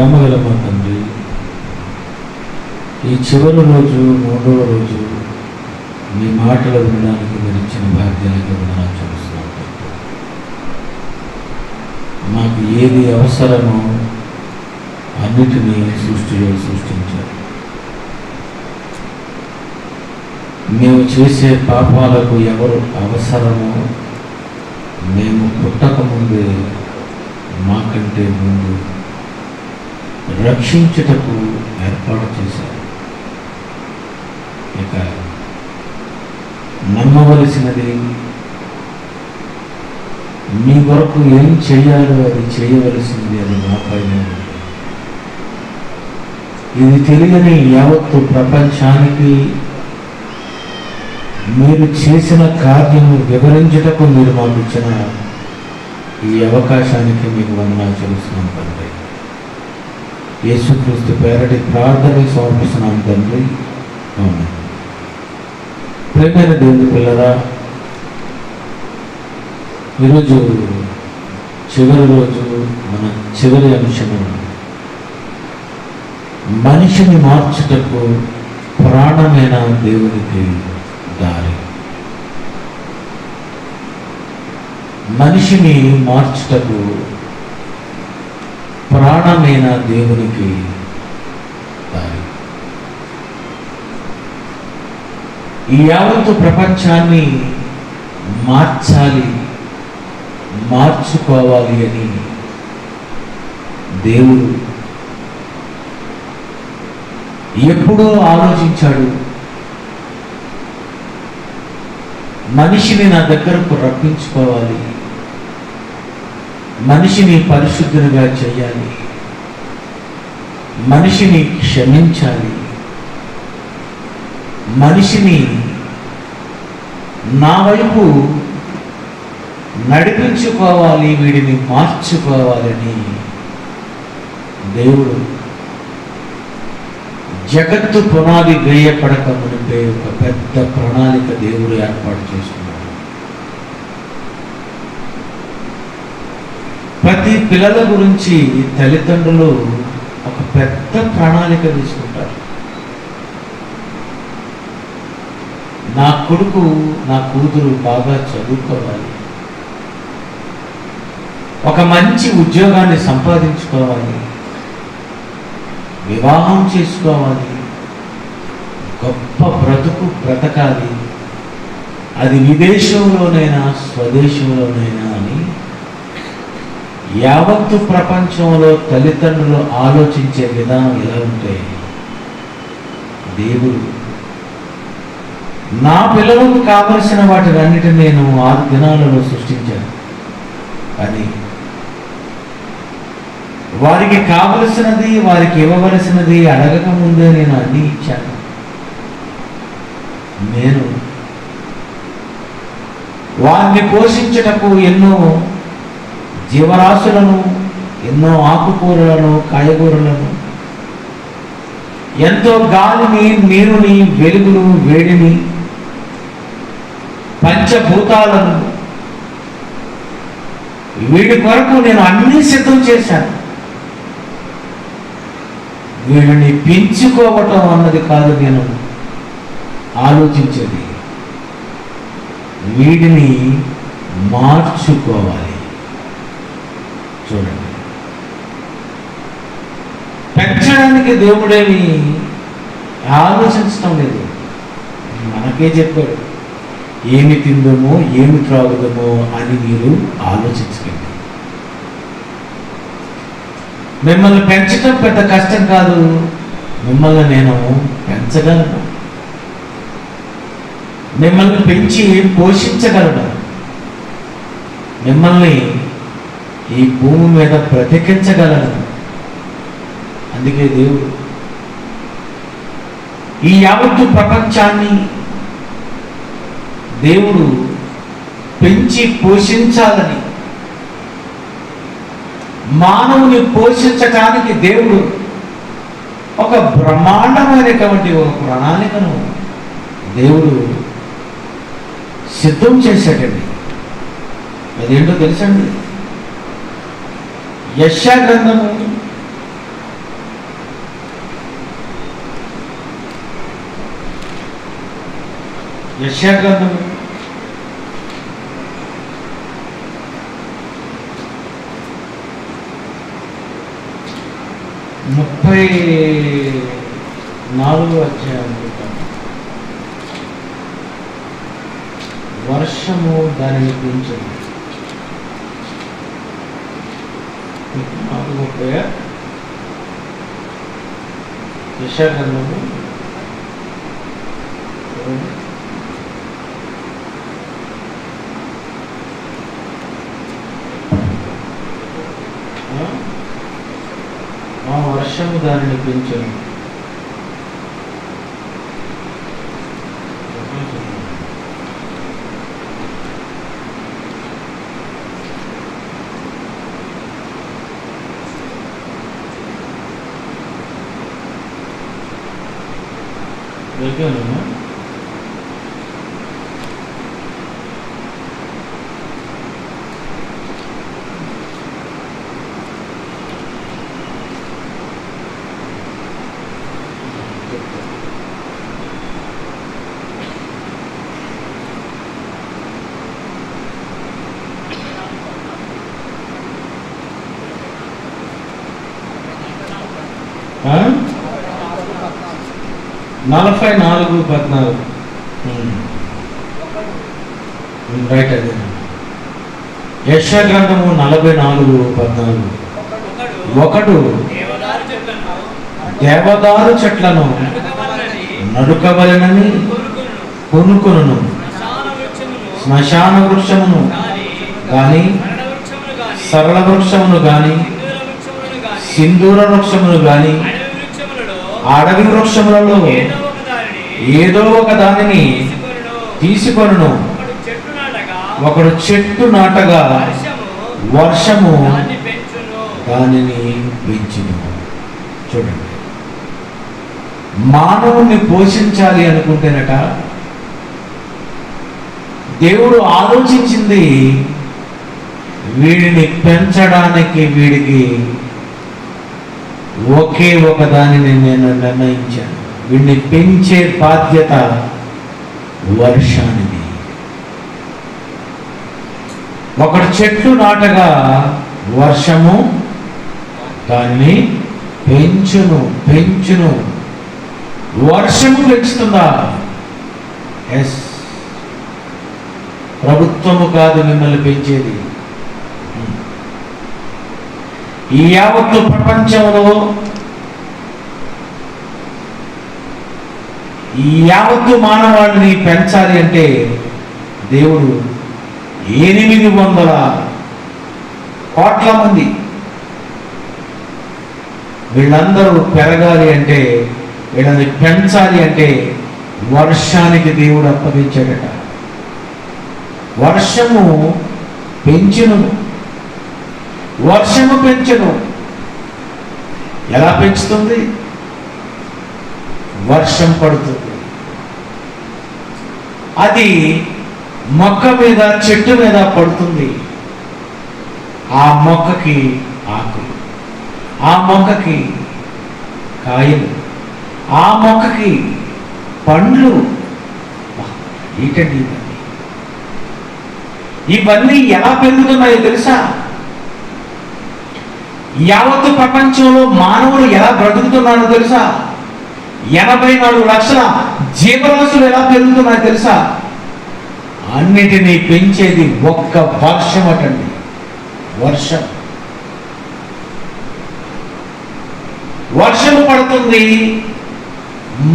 ప్రేమగల మా తండ్రి, ఈ చివరి రోజు, 3వ రోజు మీ మాటలు వినడానికి మీరు ఇచ్చిన భాగ్యానికి వందనాలు చెల్లిస్తున్నాం. మాకు ఏది అవసరమో అన్నిటినీ సృష్టిలో సృష్టించారు. మేము చేసే పాపాలకు ఎవరు అవసరమో మేము పుట్టకముందే మాకంటే ముందు రక్షించుటకు ఏర్పాటు చేశారు. ఇక నమ్మవలసినది మీ వరకు ఏం చేయాలో అది చేయవలసింది, అది మా పైన. ఇది తెలియని యావత్తు ప్రపంచానికి మీరు చేసిన కార్యము వివరించుటకు మీరు మాకు ఇచ్చిన ఈ అవకాశానికి మీకు వందనాలు చెల్లిస్తున్నాం తండ్రి. యేసుక్రీస్తు పేరటి ప్రార్థన సమర్పిస్తున్నాం తండ్రి. అవును. ప్రేమైన దేవుని పిల్లరా, ఈరోజు చివరి రోజు, మన చివరి అంశము మనిషిని మార్చుటకు ప్రాణమైన దేవునికి దారి. మనిషిని మార్చుటకు ప్రాణమైన దేవునికి దారి. ఈ యావత్తు ప్రపంచాన్ని మార్చాలి, మార్చుకోవాలి అని దేవుడు ఎప్పుడో ఆలోచించాడు. మనిషిని నా దగ్గరకు రప్పించుకోవాలి, మనిషిని పరిశుద్ధునిగా చేయాలి, మనిషిని క్షమించాలి, మనిషిని నా వైపు నడిపించుకోవాలి, వీడిని మార్చుకోవాలని దేవుడు జగత్తు పునాది వేయపడక మునిపే ఒక పెద్ద ప్రణాళిక దేవుడు ఏర్పాటు చేసుకున్నాడు. ప్రతి పిల్లల గురించి తల్లిదండ్రులు ఒక పెద్ద ప్రణాళిక తీసుకుంటారు. నా కొడుకు, నా కూతురు బాగా చదువుకోవాలి, ఒక మంచి ఉద్యోగాన్ని సంపాదించుకోవాలి, వివాహం చేసుకోవాలి, గొప్ప బ్రతుకు బ్రతకాలి, అది విదేశంలోనైనా స్వదేశంలోనైనా అని యావత్తు ప్రపంచంలో తల్లిదండ్రులు ఆలోచించే విధానం ఎలా ఉంటే, దేవుడు నా పిల్లలకు కావలసిన వాటినన్నిటిని నేను 6 దినాలలో సృష్టించాను. కానీ వారికి కావలసినది, వారికి ఇవ్వవలసినది అడగక ముందే నేను అన్నీ ఇచ్చాను. నేను వారిని పోషించుటకు ఎన్నో జీవరాశులను, ఎన్నో ఆకుకూరలను, కాయగూరలను, ఎంతో గాలిని, నీరుని, వెలుగును, వేడిని, పంచభూతాలను, వీడి కొరకు నేను అన్నీ సిద్ధం చేశాను. వీడిని పెంచుకోవటం అన్నది కాదు నేను ఆలోచించేది, వీడిని మార్చుకోవాలి. చూడండి, పెంచడానికి దేవుడేమి ఆలోచించడం లేదు, మనకే చెప్పాడు ఏమి తిందమో ఏమి త్రాగుదమో అని మీరు ఆలోచించకండి. మిమ్మల్ని పెంచడం పెద్ద కష్టం కాదు, మిమ్మల్ని నేను పెంచగలను, మిమ్మల్ని పెంచి పోషించగలను, మిమ్మల్ని ఈ భూమి మీద బ్రతికించగలను. అందుకే దేవుడు ఈ యావత్తు ప్రపంచాన్ని దేవుడు పెంచి పోషించాలని, మానవుని పోషించటానికి దేవుడు ఒక బ్రహ్మాండమైనటువంటి ఒక ప్రణాళికను దేవుడు సిద్ధం చేశాడండి. అదేంటో తెలుసండి, యెషయా గ్రంథము యెషయా గ్రంథము 34వ అధ్యాయం అనుకుంటాను. వర్షము దానిని పెంచదు. 34:30 యెషయా గ్రంథము 'ఆ వర్షము దానిని పెంచను.' దొరికాను. ఆ? 44:14 రైట్. అదే యెషయా గ్రంథము 44:14. ఒకడు దేవదారు చెట్లను నడుకవలెనని కొనుకొనును, శ్మశాన వృక్షమును గాని, సరళ వృక్షమును గాని, సింధూర వృక్షమును గాని, అడవి వృక్షములలో ఏదో ఒక దానిని తీసుకొనును. ఒకడు చెట్టు నాటగా వర్షము దానిని పెంచును. చూడండి, మానవుణ్ణి పోషించాలి అనుకుంటేనట దేవుడు ఆలోచించింది వీడిని పెంచడానికి. వీడికి ఒకే ఒక దానిని నేను నిర్ణయించాను. వీడిని పెంచే బాధ్యత వర్షానిది. ఒకడు చెట్టు నాటగా వర్షము దాన్ని పెంచును. పెంచును. వర్షము పెంచుతుందా? ఎస్. ప్రభుత్వము కాదు మిమ్మల్ని పెంచేది. ఈ యావత్తు ప్రపంచంలో, ఈ యావత్తు మానవాళిని పెంచాలి అంటే దేవుడు 800 కోట్ల మంది వీళ్ళందరూ పెరగాలి అంటే, వీళ్ళని పెంచాలి అంటే వర్షానికి దేవుడు అప్పగించాడట. వర్షము పెంచును. వర్షము పెంచును. ఎలా పెంచుతుంది? వర్షం పడుతుంది. అది మొక్క మీద, చెట్టు మీద పడుతుంది. ఆ మొక్కకి ఆకులు, ఆ మొక్కకి కాయలు, ఆ మొక్కకి పండ్లు. ఏంటండి ఇవన్నీ ఎలా పెరుగుతున్నాయో తెలుసా? యావత్తు ప్రపంచంలో మానవులు ఎలా బ్రతుకుతున్నారో తెలుసా? 84 లక్షల జీవరాశులు ఎలా పెరుగుతున్నాయో తెలుసా? అన్నిటినీ పెంచేది ఒక్క వర్షం అటండి. వర్షం. వర్షం పడుతుంది,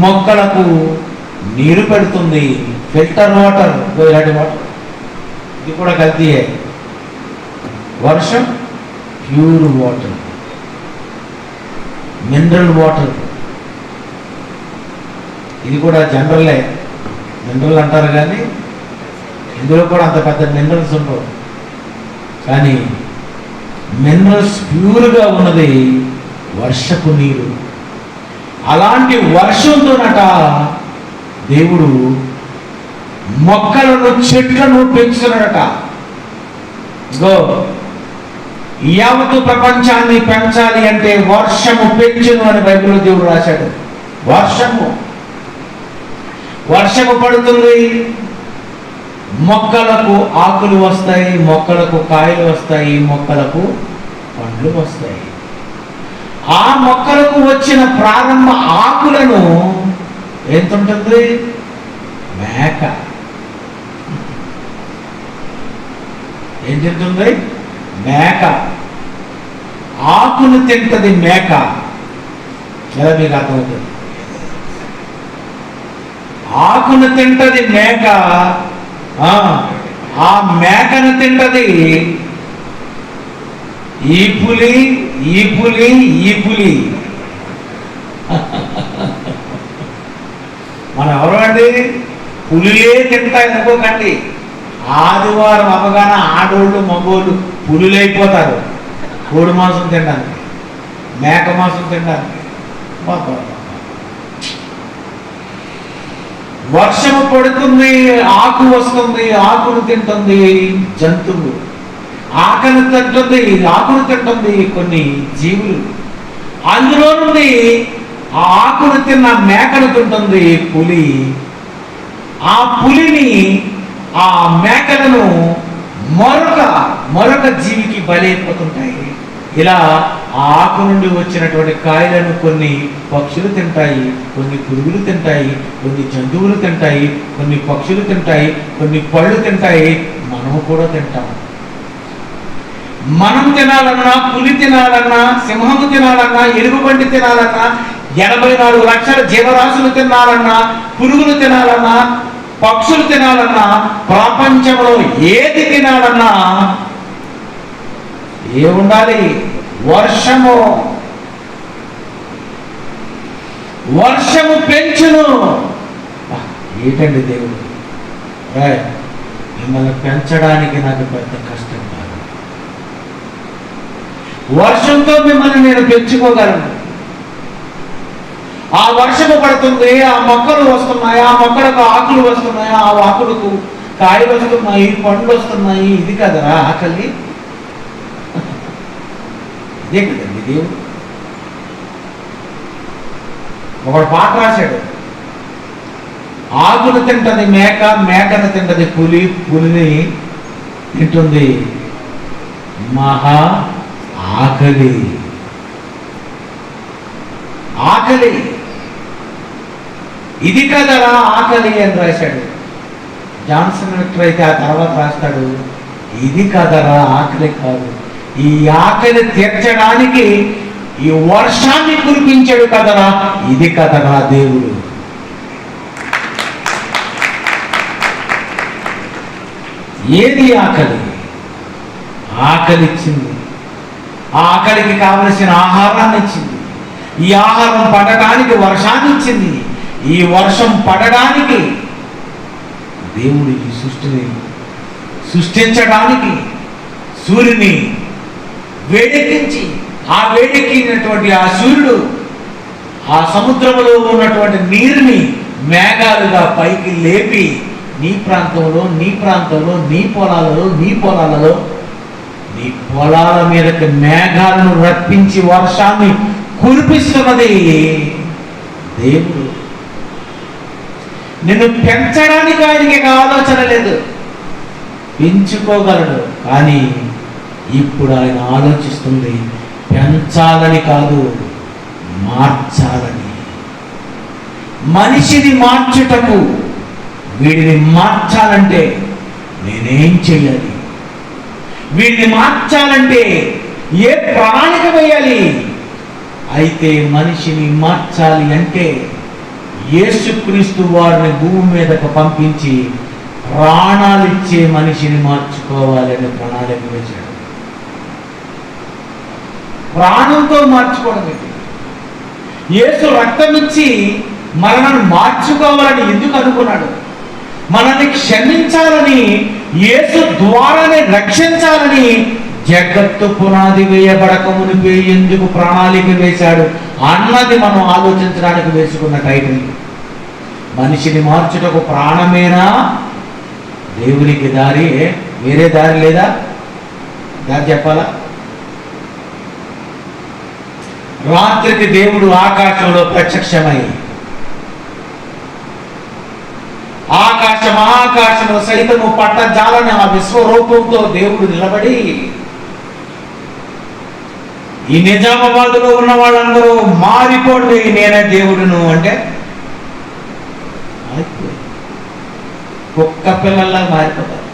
మొక్కలకు నీరు పెడుతుంది. ఫిల్టర్ వాటర్, ఇలాంటి వాటర్, ఇది కూడా కల్తీయే. వర్షం ప్యూర్ వాటర్, మినరల్ వాటర్. ఇది కూడా జనరలే, మినరల్ అంటారు కానీ ఇందులో కూడా అంత పెద్ద మినరల్స్ ఉండవు. కానీ మినరల్స్ ప్యూర్గా ఉన్నది వర్షపు నీరు. అలాంటి వర్షంతోనట దేవుడు మొక్కలను, చెట్లను పెంచుతున్నాడట. గో, యావత్తు ప్రపంచాన్ని పెంచాలి అంటే వర్షము పెంచును అని బైబిల్లో దేవుడు రాశాడు. వర్షము. వర్షము పడుతుంది, మొక్కలకు ఆకులు వస్తాయి, మొక్కలకు కాయలు వస్తాయి, మొక్కలకు పండ్లు వస్తాయి. ఆ మొక్కలకు వచ్చిన ప్రారంభ ఆకులను ఎంత ఉంటుంది? మేక ఏం తింటుంది? మేక ఆకును తింటది. మేక ఎలా మీకు అర్థమవుతుంది? ఆకును తింటది మేక. ఆ మేకను తింటది ఈ పులి, ఈ పులి, ఈ పులి. మనం ఎవరు అండి? పులిలే తింటాయి అనుకోకండి. ఆదివారం అవగానే ఆడోళ్ళు మగోళ్ళు పులులైపోతారు కోడి మాంసం తినడానికి, మేక మాంసం తినడానికి. వర్షము పడుతుంది, ఆకు వస్తుంది, ఆకును తింటుంది జంతువులు, ఆకును తింటుంది కొన్ని జీవులు. అందులో నుండి ఆ ఆకును తిన్న మేకను తింటుంది పులి. ఆ పులిని, ఆ మేకలను మరొక జీవికి బలైపోతుంటాయి. ఇలా ఆ ఆకు నుండి వచ్చినటువంటి కాయలను కొన్ని పక్షులు తింటాయి, కొన్ని పురుగులు తింటాయి, కొన్ని జంతువులు తింటాయి, కొన్ని పక్షులు తింటాయి, కొన్ని పళ్ళు తింటాయి. మనము కూడా తింటాం. మనం తినాలన్నా, పులి తినాలన్నా, సింహము తినాలన్నా, ఎలుగుబంటి తినాలన్నా, 84 లక్షల జీవరాశులు తినాలన్నా, పురుగులు తినాలన్నా, పక్షులు తినాలన్నా, ప్రపంచంలో ఏది తినాలన్నా ఏముండాలి? వర్షము పెంచును. ఏంటండి దేవుడు? మిమ్మల్ని పెంచడానికి నాకు పెద్ద కష్టం కాదు. వర్షంతో మిమ్మల్ని నేను పెంచుకోగలను. ఆ వర్షము పడుతుంది, ఆ మొక్కలు వస్తున్నాయి, ఆ మొక్కలకు ఆకులు వస్తున్నాయి, ఆ ఆకులకు కాయలు వస్తున్నాయి, పండ్లు వస్తున్నాయి. ఇది కదరా ఆకలి? ఇదే కదండి దేవుడు. ఒకడు పాట రాశాడు, ఆకును తింటది మేక, మేకను తింటది పులి, పులిని తింటుంది మహా ఆకలి. ఆకలి ఇది కదరా ఆకలి అని రాశాడు. జాన్సన్ విక్టర్ అయితే ఆ తర్వాత రాస్తాడు, ఇది కదరా ఆకలి కాదు, ఈ ఆకలి తీర్చడానికి ఈ వర్షాన్ని కురిపించాడు కదరా, ఇది కదరా దేవుడు. ఏది ఆకలి? ఆకలిచ్చింది. ఆ ఆకలికి కావలసిన ఆహారాన్ని ఇచ్చింది. ఈ ఆహారం పడడానికి వర్షాన్ని ఇచ్చింది. ఈ వర్షం పడడానికి దేవుడు ఈ సృష్టిని సృష్టించడానికి సూర్యుని వేడెక్కించి, ఆ వేడెక్కినటువంటి ఆ సూర్యుడు ఆ సముద్రంలో ఉన్నటువంటి నీరుని మేఘాలుగా పైకి లేపి నీ ప్రాంతంలో, నీ ప్రాంతంలో, నీ పొలాలలో, నీ పొలాలలో, నీ పొలాల మీదకి మేఘాలను రప్పించి వర్షాన్ని కురిపిస్తున్నది దేవుడు. నిన్ను పెంచడానికి ఆయనకి ఆలోచన లేదు, పెంచుకోగలడు. కానీ ఇప్పుడు ఆయన ఆలోచిస్తుంది పెంచాలని కాదు, మార్చాలని. మనిషిని మార్చుటకు, వీడిని మార్చాలంటే నేనేం చెయ్యాలి? వీడిని మార్చాలంటే ఏ ప్రణాళిక వేయాలి? అయితే మనిషిని మార్చాలి అంటే యేసుక్రీస్తు వారిని భూమి మీదకు పంపించి ప్రాణాలిచ్చే మనిషిని మార్చుకోవాలని ప్రణాళిక వేశాడు. ప్రాణంతో మార్చుకోవడం ఏంటి? యేసు రక్తం ఇచ్చి మనల్ని మార్చుకోవాలని ఎందుకు అనుకున్నాడు? మనల్ని క్షమించాలని, యేసు ద్వారానే రక్షించాలని జగత్తు పునాది వేయబడక మునిపే ఎందుకు ప్రణాళిక వేశాడు అన్నది మనం ఆలోచించడానికి వేసుకున్న టైటిల్. మనిషిని మార్చుటకు ప్రాణమేనా దేవునికి దారి? వేరే దారి లేదా? దారి చెప్పాలా? రాత్రికి దేవుడు ఆకాశంలో ప్రత్యక్షమై ఆకాశము సైతము పట్టజాలని ఆ విశ్వరూపంతో దేవుడు నిలబడి, ఈ నిజామాబాద్లో ఉన్న వాళ్ళందరూ మారిపోండి నేనే దేవుడును అంటే కుక్క పిల్లల్లా మారిపోతారు.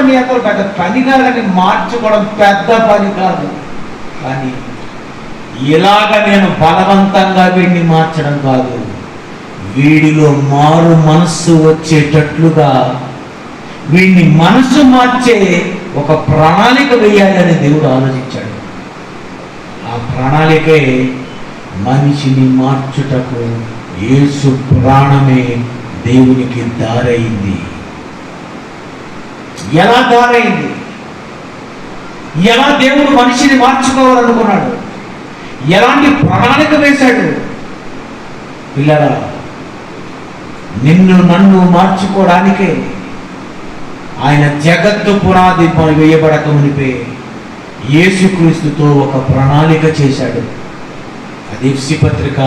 మీ అందరూ పెద్ద పని కాదని మార్చుకోవడం పెద్ద పని కాదు. కానీ ఇలాగ నేను బలవంతంగా వీడిని మార్చడం కాదు, వీడిలో మారు మనస్సు వచ్చేటట్లుగా వీడిని మనసు మార్చే ఒక ప్రణాళిక వేయాలని దేవుడు ఆలోచించాడు. ఆ ప్రణాళికే మనిషిని మార్చుటకు యేసు ప్రాణమే దేవునికి దారైంది. ఎలా దారైంది? ఎలా దేవుడు మనిషిని మార్చుకోవాలనుకున్నాడు? ఎలాంటి ప్రణాళిక వేశాడు? పిల్లరా, నిన్ను నన్ను మార్చుకోవడానికే ఆయన జగత్తు పునాది వేయబడక మునిపే యేసుక్రీస్తుతో ఒక ప్రణాళిక చేశాడు. అది ఎఫెసీ పత్రిక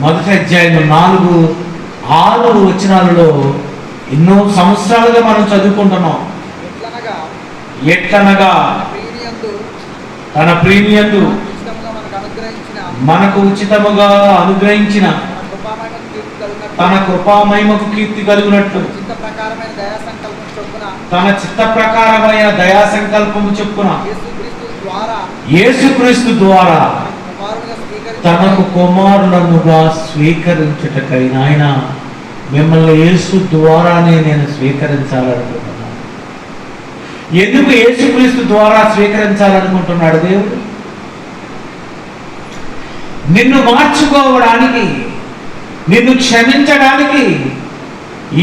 1వ అధ్యాయం 4-6 వచనాలలో ఎన్నో సంవత్సరాలుగా మనం చదువుకుంటున్నాం. ఎట్లనగా తన ప్రీమియందు మనకు ఉచితముగా అనుగ్రహించిన తన కృపామహిమకు కీర్తి కలుగునట్లు తన చిత్త ప్రకారమైన దయా సంకల్పము చొప్పున యేసుక్రీస్తు ద్వారా తనకు కుమారులనుగా స్వీకరించుటకై ఆయన మిమ్మల్ని యేసు ద్వారానే నేను స్వీకరించాలనుకుంటున్నాను. ఎందుకు యేసుక్రీస్తు ద్వారా స్వీకరించాలనుకుంటున్నాడు దేవుడు? నిన్ను మార్చుకోవడానికి, నిన్ను క్షమించడానికి,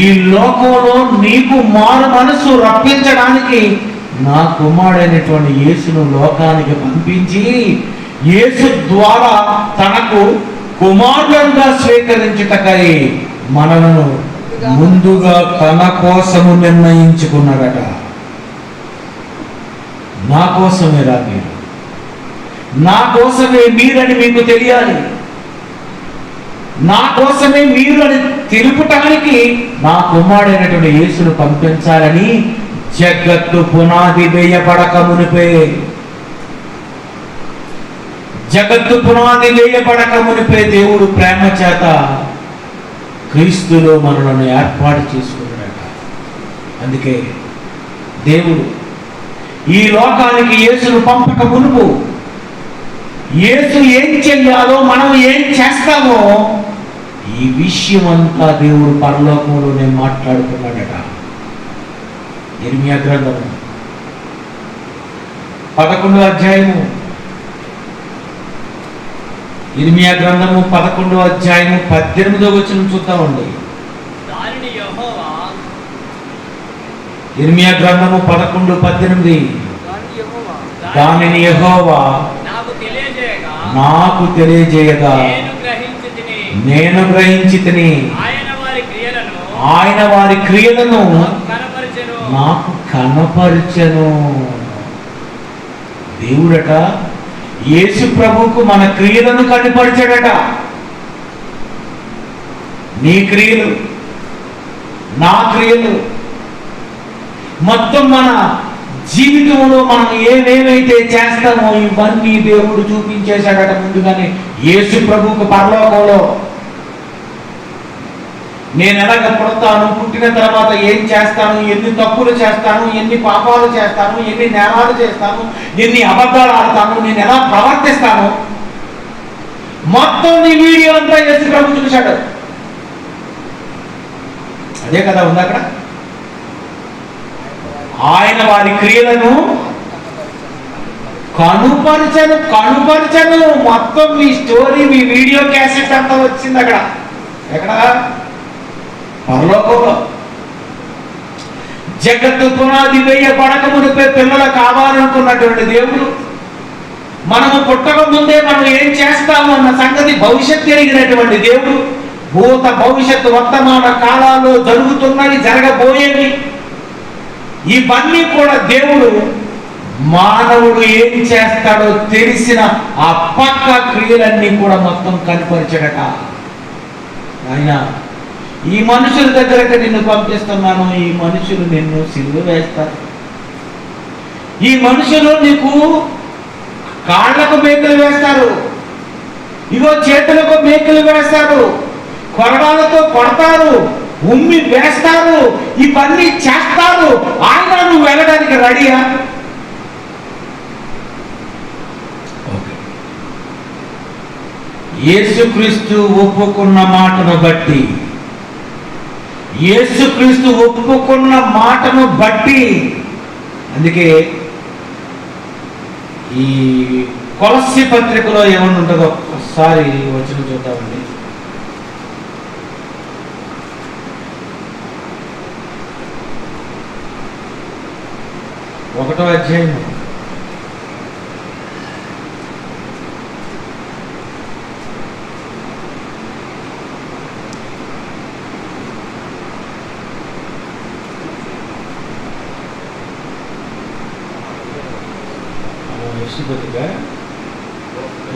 ఈ లోకంలో నీకు మారు మనసు రప్పించడానికి నా కుమారుడైనటువంటి యేసును లోకానికి పంపించి యేసు ద్వారా తనకు కుమారులుగా స్వీకరించుటకై మనలను ముందుగా తన కోసము నిర్ణయించుకున్నాడట. నా కోసమే రా మీరు, నా కోసమే మీరని మీకు తెలియాలి, నా కోసమే మీరు అని తెలుపటానికి నా కుమారుడైనటువంటి యేసును పంపించాలని జగత్తు పునాది వేయబడక మునిపే దేవుడు ప్రేమ చేత క్రీస్తులో మనలను ఏర్పాటు చేసుకున్నాడట. అందుకే దేవుడు ఈ లోకానికి యేసును పంపక మునుపు యేసు ఏం చెయ్యాలో, మనం ఏం చేస్తామో ఈ విషయం అంతా దేవుడు పరలోకంలోనే మాట్లాడుకున్నాడట. ఇర్మియా గ్రంథము 11వ అధ్యాయము, ఇర్మియా గ్రంథము 11వ అధ్యాయము 18వ వచనం చూద్దామండి. ఇర్మియా గ్రంథము 11:18 దానిని యెహోవా నాకు తెలియజేయగా నేను గ్రహించితిని, ఆయన వారి క్రియలను నాకు కనపరిచెను. దేవుడట యేసు ప్రభువుకు మన క్రియలను కనపరిచాడట. నీ క్రియలు, నా క్రియలు, మొత్తం మన జీవితంలో మనం ఏమేమైతే చేస్తామో ఇవన్నీ దేవుడు చూపించేశాడట ముందుగానే యేసు ప్రభువుకు పరలోకంలో. నేను ఎలాగ పుడతాను, పుట్టిన తర్వాత ఏం చేస్తాను, ఎన్ని తప్పులు చేస్తాను, ఎన్ని పాపాలు చేస్తాను, ఎన్ని నేరాలు చేస్తాను, ఎన్ని అబద్ధాలు ఆడతాను, నేను ఎలా ప్రవర్తిస్తాను, మొత్తం నీ వీడియో అంతా యేసు ప్రభు చూశాడు. అదే కదా ఉంది అక్కడ. ఆయన వారి క్రియలను కనుపరచను. మొత్తం మీ స్టోరీ, మీ వీడియో క్యాసెట్ అంతా వచ్చింది అక్కడ. ఎక్కడ? పరలోకంలో. జగత్తు పునాది వేయబడక మునిపే పిల్లలు కావాలనుకున్నటువంటి దేవుడు మనము పుట్టక ముందే మనం ఏం చేస్తాము అన్న సంగతి భవిష్యత్తు ఎరిగినటువంటి దేవుడు, భూత భవిష్యత్తు వర్తమాన కాలాల్లో జరుగుతున్నవి, జరగబోయేవి, ఇవన్నీ కూడా దేవుడు మానవుడు ఏం చేస్తాడో తెలిసిన ఆ పక్క క్రియలన్నీ కూడా మొత్తం కనిపరిచాడట. ఆయన ఈ మనుషుల దగ్గరకు నిన్ను పంపిస్తున్నాను, ఈ మనుషులు నిన్ను సిలువ వేస్తారు, ఈ మనుషులు నీకు కాళ్ళకు మేకలు వేస్తారు, ఇగో చేతులకు మేకలు వేస్తారు, కొరడాలతో కొడతారు, ఉమ్మి వేస్తారు, ఇవన్నీ చేస్తారు. ఆయన నువ్వు వెళ్ళడానికి రెడీయా? యేసుక్రీస్తు ఒప్పుకున్న మాటను బట్టి, యేసుక్రీస్తు ఒప్పుకున్న మాటను బట్టి, అందుకే ఈ కొలస్సీ పత్రికలో ఏమన్నా ఉంటుందో ఒకసారి వచ్చిన చూద్దామండి. 1వ అధ్యాయం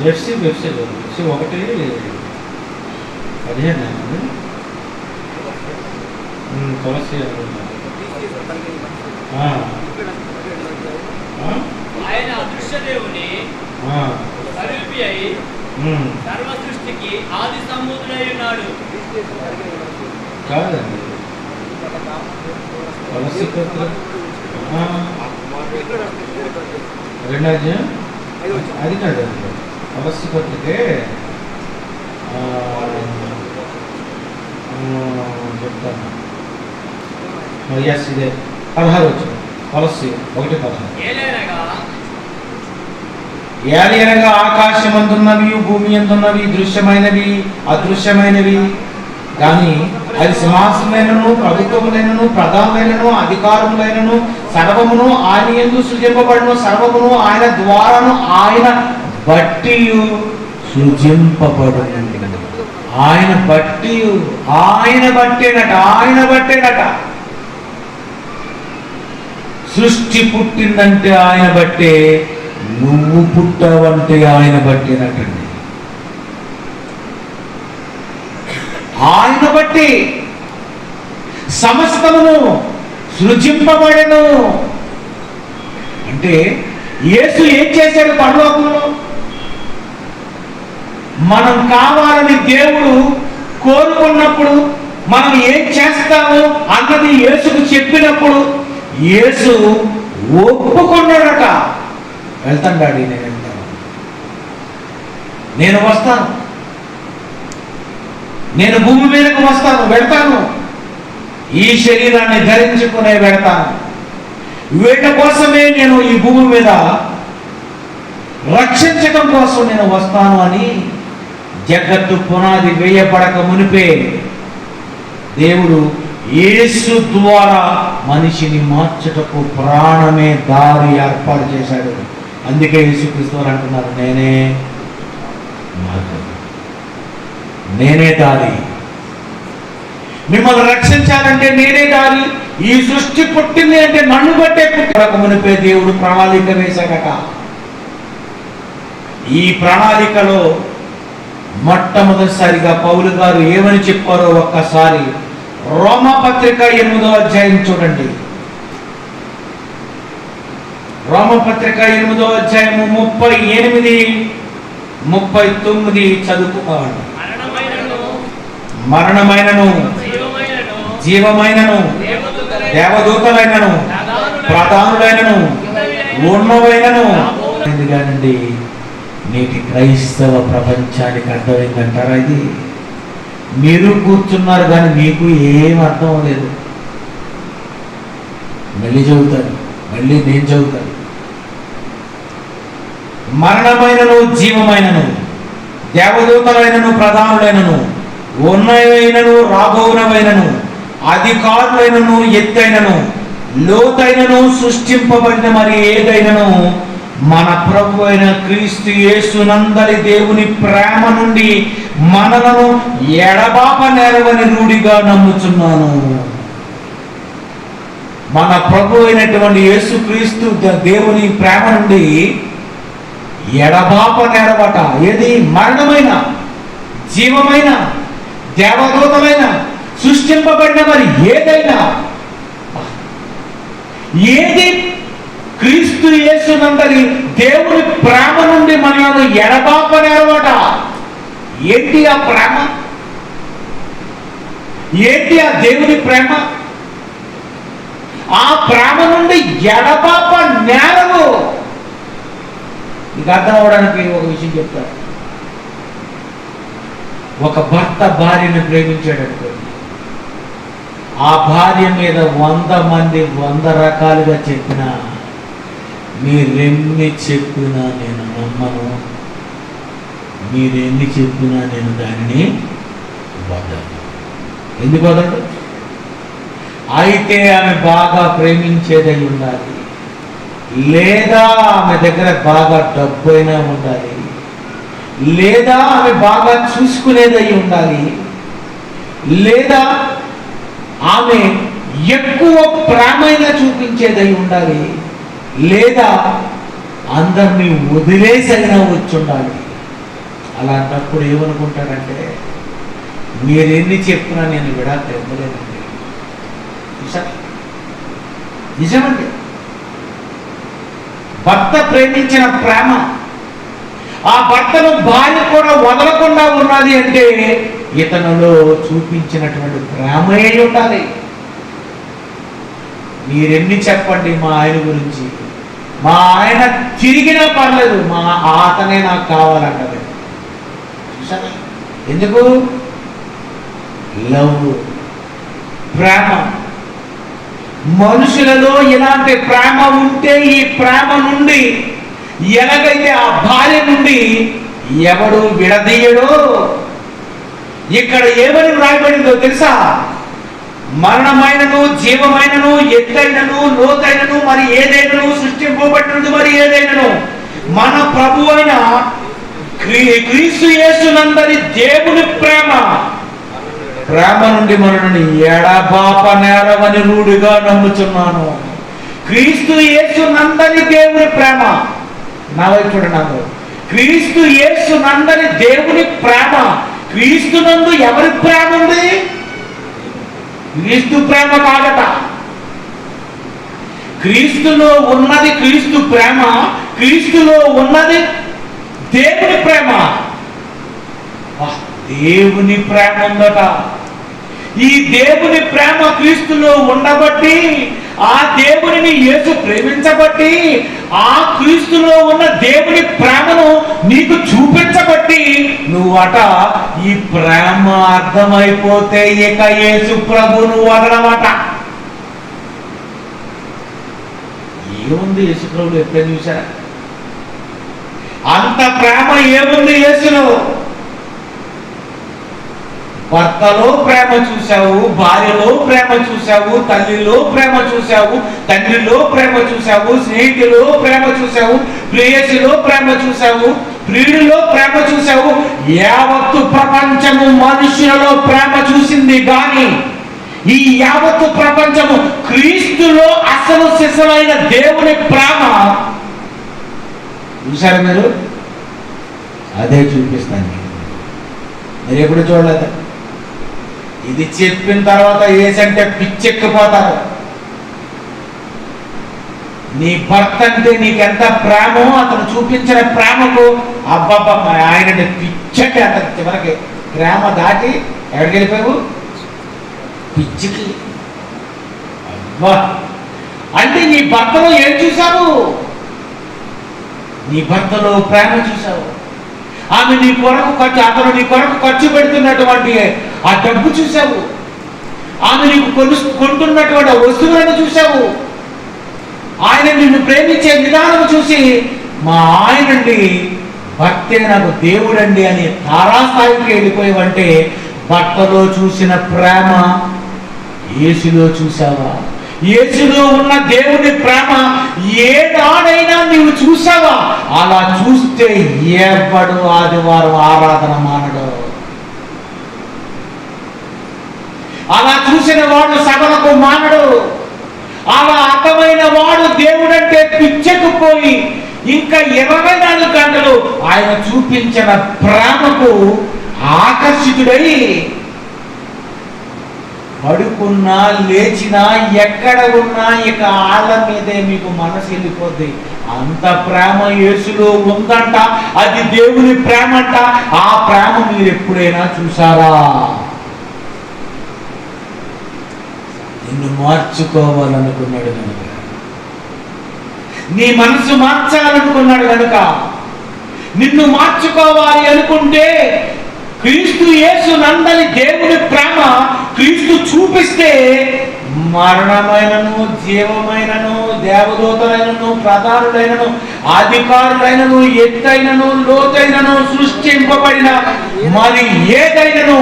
ఎఫ్సి 1:15 కొలస్సీ ఆయన అదృశ్య దేవుని స్వరూపి అయి సర్వ సృష్టికి ఆది సంబూతుడై ఉన్నాడు. కాదండి, కొలస్సీ పత్రిక 2వ అధ్యాయం అది కాదండి, కొలస్సీ పత్రికే చెప్తాను. ఇదే 16 వచ్చింది. కొలస్సీ 1:16. ఏలయనగా ఆకాశమందున్నవి భూమి అందున్నవి దృశ్యమైనవి అదృశ్యమైనవి కానీ అది సింహాసనములైనను ప్రభుత్వములైనను ప్రధానులైనను అధికారములైనను సర్వమును ఆయన యందు సృజింపబడును, సర్వమును ఆయన ద్వారాను ఆయన బట్టి సృజింపబడును. ఆయన బట్టి, ఆయన బట్టేనట. సృష్టి పుట్టిందంటే ఆయన బట్టే, నువ్వు పుట్టావంటే ఆయన బట్టేనటండి. ఆయన బట్టి సమస్తమును సృజింపబడెను. అంటే యేసు ఏం చేశాడు పరలోకంలో? మనం కావాలని దేవుడు కోరుకున్నప్పుడు మనం ఏం చేస్తాము అన్నది యేసుకు చెప్పినప్పుడు యేసు ఒప్పుకున్నాడట. వెళ్తాను డాడీ, నేను వస్తాను, నేను భూమి మీదకు వస్తాను, వెళ్తాను, ఈ శరీరాన్ని ధరించుకునే వెళ్తాను, వీళ్ళ కోసమే నేను ఈ భూమి మీద రక్షించడం కోసం నేను వస్తాను అని జగత్తు పునాది వేయబడక మునిపే దేవుడు యేసు ద్వారా మనిషిని మార్చుటకు ప్రాణమే దారి ఏర్పాటు చేశాడు. అందుకే యేసుక్రీస్తు వారు అంటున్నారు, నేనే మార్గం, నేనే దారి, మిమ్మల్ని రక్షించాలంటే నేనే దారి. ఈ సృష్టి పుట్టింది అంటే నన్ను బట్టే పుట్టక మునిపే దేవుడు ప్రణాళిక వేశాడట. ఈ ప్రణాళికలో మొట్టమొదటిసారిగా పౌలు గారు ఏమని చెప్పారో ఒక్కసారి రోమపత్రిక 8వ అధ్యాయం చూడండి. రోమపత్రిక 8వ అధ్యాయం 38, 39 చదువుకోవాలి. మరణమైనను జీవమైనను దేవదూతలైనను ప్రధానులైనను ఉన్నవైనను ఎందుకండి నేటి క్రైస్తవ ప్రపంచానికి అర్థమైందంటారా? ఇది మీరు కూర్చున్నారు కానీ మీకు ఏం అర్థం లేదు. మళ్ళీ నేను చదువుతాను. మరణమైనను జీవమైనను దేవదూతలైనను ప్రధానులైనను ఉన్నవైనను రాబోనవైనను అధికారులైనను ఎత్తైనను లోతైనను సృష్టింపబడిన మరి ఏదైనను మన ప్రభు అయిన క్రీస్తు యేసునందరి దేవుని ప్రేమ నుండి మనలను ఎడబాప నేరవని రూఢిగా నమ్ముచున్నాను. మన ప్రభు అయినటువంటి యేసుక్రీస్తు దేవుని ప్రేమ నుండి ఎడబాప నేరవట. ఏది? మరణమైన జీవమైన దేవదూతలైనా సృష్టింపబడిన మరి ఏదైనా ఏది క్రీస్తు యేసునందరి దేవుని ప్రేమ నుండి మనలను ఎడబాపనేరవట. ఏంటి ఆ ప్రేమ? ఏంటి ఆ దేవుని ప్రేమ? ఆ ప్రేమ నుండి ఎడబాప నేరవు. నీకు అర్థం అవడానికి ఒక విషయం చెప్తాను. ఒక భర్త భార్యను ప్రేమించాడనుకోండి, ఆ భార్య మీద 100 మంది 100 రకాలుగా చెప్పినా, మీరెన్ని చెప్పినా నేను నమ్మను, మీరెన్ని చెప్పినా నేను దానిని వదలను. ఎందుకు వదలడు? అయితే ఆమె బాగా ప్రేమించేదై ఉండాలి, లేదా ఆమె దగ్గర బాగా డబ్బు అయినా ఉండాలి, లేదా ఆమె బాగా చూసుకునేదై ఉండాలి, లేదా ఆమె ఎక్కువ ప్రేమైనా చూపించేదై ఉండాలి, లేదా అందరినీ వదిలేసైనా వచ్చి ఉండాలి. అలాంటప్పుడు ఏమనుకుంటాడంటే, మీరెన్ని చెప్పినా నేను విడాకులు ఇవ్వలేనండి. నిజమండి. భర్త ప్రేమించిన ప్రేమ, ఆ భర్తను భార్య కూడా వదలకుండా ఉన్నది అంటే ఇతనులో చూపించినటువంటి ప్రేమే ఉండాలి. మీరెన్ని చెప్పండి మా ఆయన గురించి, మా ఆయన తిరిగినా పర్లేదు, మా అతనే నాకు కావాలంటది. చూసారా? ఎందుకు? లవ్, ప్రేమ. మనుషులలో ఇలాంటి ప్రేమ ఉంటే ఈ ప్రేమ నుండి ఎలాగైతే ఆ భార్య నుండి ఎవడు విడదీయడో, ఇక్కడ ఏమని వ్రాయబడిందో తెలుసా? మరణమైనను జీవమైనను ఎత్తైనను లోతైనను మరి ఏదైనను సృష్టింపబడినది మరి ఏదైనను మన ప్రభు అయిన క్రీస్తు యేసునందరి దేవుని ప్రేమ నుండి మనల్ని ఎడబాప నేరవని రూఢిగా నమ్ముచున్నాను. క్రీస్తు యేసునందరి దేవుని ప్రేమ. నా వైపు చూడండి. క్రీస్తు యేసునందరి దేవుని ప్రేమ. క్రీస్తునందు ఎవరి ప్రేమ ఉంది? క్రీస్తు ప్రేమ కాదట. క్రీస్తులో ఉన్నది క్రీస్తు ప్రేమ, క్రీస్తులో ఉన్నది దేవుని ప్రేమ. దేవుని ప్రేమ ఉందట. ఈ దేవుని ప్రేమ క్రీస్తులో ఉండబట్టి, ఆ దేవునిని యేసు ప్రేమించబట్టి, ఆ క్రీస్తులో ఉన్న దేవుని ప్రేమను నీకు చూపించబట్టి నువ్వట ఈ ప్రేమ అర్థమైపోతే ఇక యేసు ప్రభువును వదలమట. ఏముంది యేసు ప్రభువు? ఎప్పుడైనా చూసారా? అంత ప్రేమ ఏముంది యేసులో? భర్తలో ప్రేమ చూశావు, భార్యలో ప్రేమ చూశావు, తల్లిలో ప్రేమ చూశావు, తండ్రిలో ప్రేమ చూశావు, స్నేహితులో ప్రేమ చూశావు, ప్రేయసిలో ప్రేమ చూశావు, ప్రియుడిలో ప్రేమ చూశావు. యావత్తు ప్రపంచము మనుషులలో ప్రేమ చూసింది కానీ ఈ యావత్తు ప్రపంచము క్రీస్తులో అసలు సిసలైన దేవుని ప్రేమ చూశారు మీరు? అదే చూపిస్తాను. మీరు ఎప్పుడు చూడలేదు. ఇది చెప్పిన తర్వాత ఏసంటే పిచ్చెక్కిపోతారు. నీ భర్త అంటే నీకెంత ప్రేమో అతను చూపించిన ప్రేమకు అబ్బబ్బ ఆయన పిచ్చకి అతను చివరికి ప్రేమ దాటి ఎక్కడికి వెళ్ళిపోయావు? పిచ్చికి. అబ్బా అంటే నీ భర్తలో ఏం చూసావు? నీ భర్తలో ప్రేమ చూసావు. ఆమె నీ కొరకు అతను నీ కొరకు ఖర్చు పెడుతున్నటువంటి ఆ డబ్బు చూసావు. ఆమె నీకు కొంటున్నటువంటి ఆ వస్తువులను చూసావు. ఆయన నిన్ను ప్రేమించే విధానం చూసి మా ఆయనండి భర్తే నాకు దేవుడండి అని తారాస్థాయికి వెళ్ళిపోయావంటే భర్తలో చూసిన ప్రేమ యేసులో చూసావా? యేసులో ఉన్న దేవుని ప్రేమ ఏనాడైనా నీవు చూసావా? అలా చూస్తే ఎవడు ఆదివారం ఆరాధన మానడు. అలా చూసిన వాడు సభలకు మానడు. అలా అర్థమైన వాడు దేవుడంటే పిచ్చెక్కుపోయి ఇంకా 24 గంటలు ఆయన చూపించిన ప్రేమకు ఆకర్షితుడై పడుకున్నా లేచినా ఎక్కడ ఉన్నా ఇక ఆళ్ళ మీదే మీకు మనసు వెళ్ళిపోద్ది. అంత ప్రేమ యేసులో ఉందంట. అది దేవుని ప్రేమ అంట. ఆ ప్రేమ మీరు ఎప్పుడైనా చూసారా? నిన్ను మార్చుకోవాలనుకున్నాడు కనుక, నీ మనసు మార్చాలనుకున్నాడు కనుక, నిన్ను మార్చుకోవాలి అనుకుంటే క్రీస్తు యేసు నందలి దేవుని ప్రేమ క్రీస్తు చూపిస్తే మరణమైనను జీవమైనను దేవదూతలైనను ప్రధానులైనను అధికారులైనను ఎత్తైనను లోతైనను సృష్టింపబడిన మరి ఏదైనను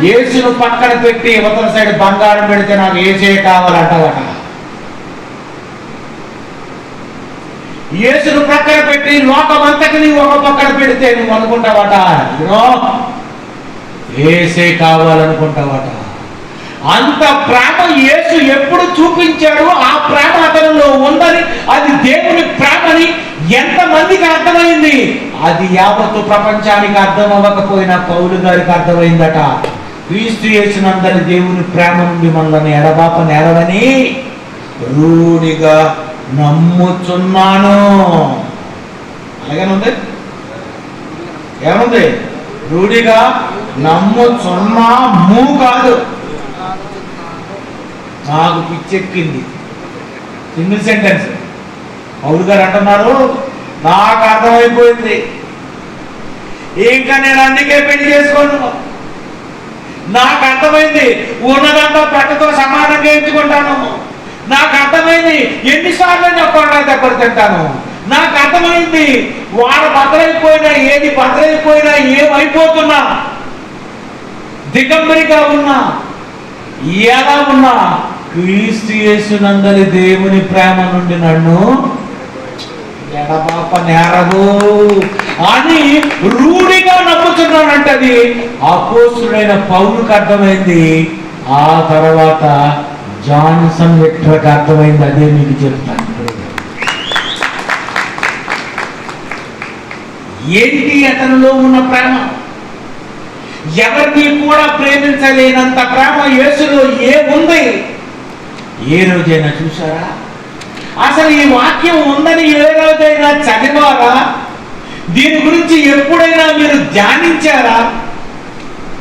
యేసును పక్కన పెట్టి అవతల సైడ్ బంగారం పెడితే నాకు యేసే కావాలంటావట. యేసును పక్కన పెట్టి లోకమంతటిని ఒక పక్కన పెడితే నువ్వు అనుకుంటావట యేసే కావాలనుకుంటావట. అంత ప్రేమ యేసు ఎప్పుడు చూపించాడు? ఆ ప్రేమ అతనిలో ఉందని, అది దేవుని ప్రేమని ఎంతమందికి అర్థమైంది? అది యావత్తు ప్రపంచానికి అర్థం అవ్వకపోయినా పౌలు గారికి అర్థమైందట. క్రీస్తు యేసునందరి దేవుని ప్రేమ నుండి మనల్ని ఎడబాప నేరవని రూఢిగా నమ్ముచున్నాను. అలాగేనుంది, ఏముంది? రూఢిగా నమ్ముచున్నాము కాదు. నాకు పిచ్చెక్కింది. Single sentence. పౌలు గారు అంటున్నారు, నాకు అర్థమైపోయింది, ఇంకా నేను అందుకే పెళ్లి చేసుకోను. నాకు అర్థమైంది, ఉన్నదంతా పెట్టతో సమానంగా ఎంచుకుంటాను. నాకు అర్థమైంది, ఎన్నిసార్లు నేను దెబ్బలు తింటాను. నాకు అర్థమైంది, వాడు బదలైపోయినా ఏది బదలైపోయినా ఏమైపోతున్నా, దిగంబరిగా ఉన్నా, ఎలా ఉన్నా క్రీస్తు యేసునందలి దేవుని ప్రేమ నుండి నన్ను ఎడబాప నేరవు అని రూఢిగా నమ్ముతున్నానంటే అది అపోస్తుడైన పౌలుకు అర్థమైంది. ఆ తర్వాత జాన్సన్ విక్టర్కి అర్థమైంది. అదే మీకు చెప్తాను. ఏంటి అతనిలో ఉన్న ప్రేమ? ఎవరిని కూడా ప్రేమించలేనంత ప్రేమ యేసులో ఏముంది? ఏ రోజైనా చూసారా? అసలు ఈ వాక్యం ఉందని ఏ రోజైనా చదివారా? దీని గురించి ఎప్పుడైనా మీరు ధ్యానించారా?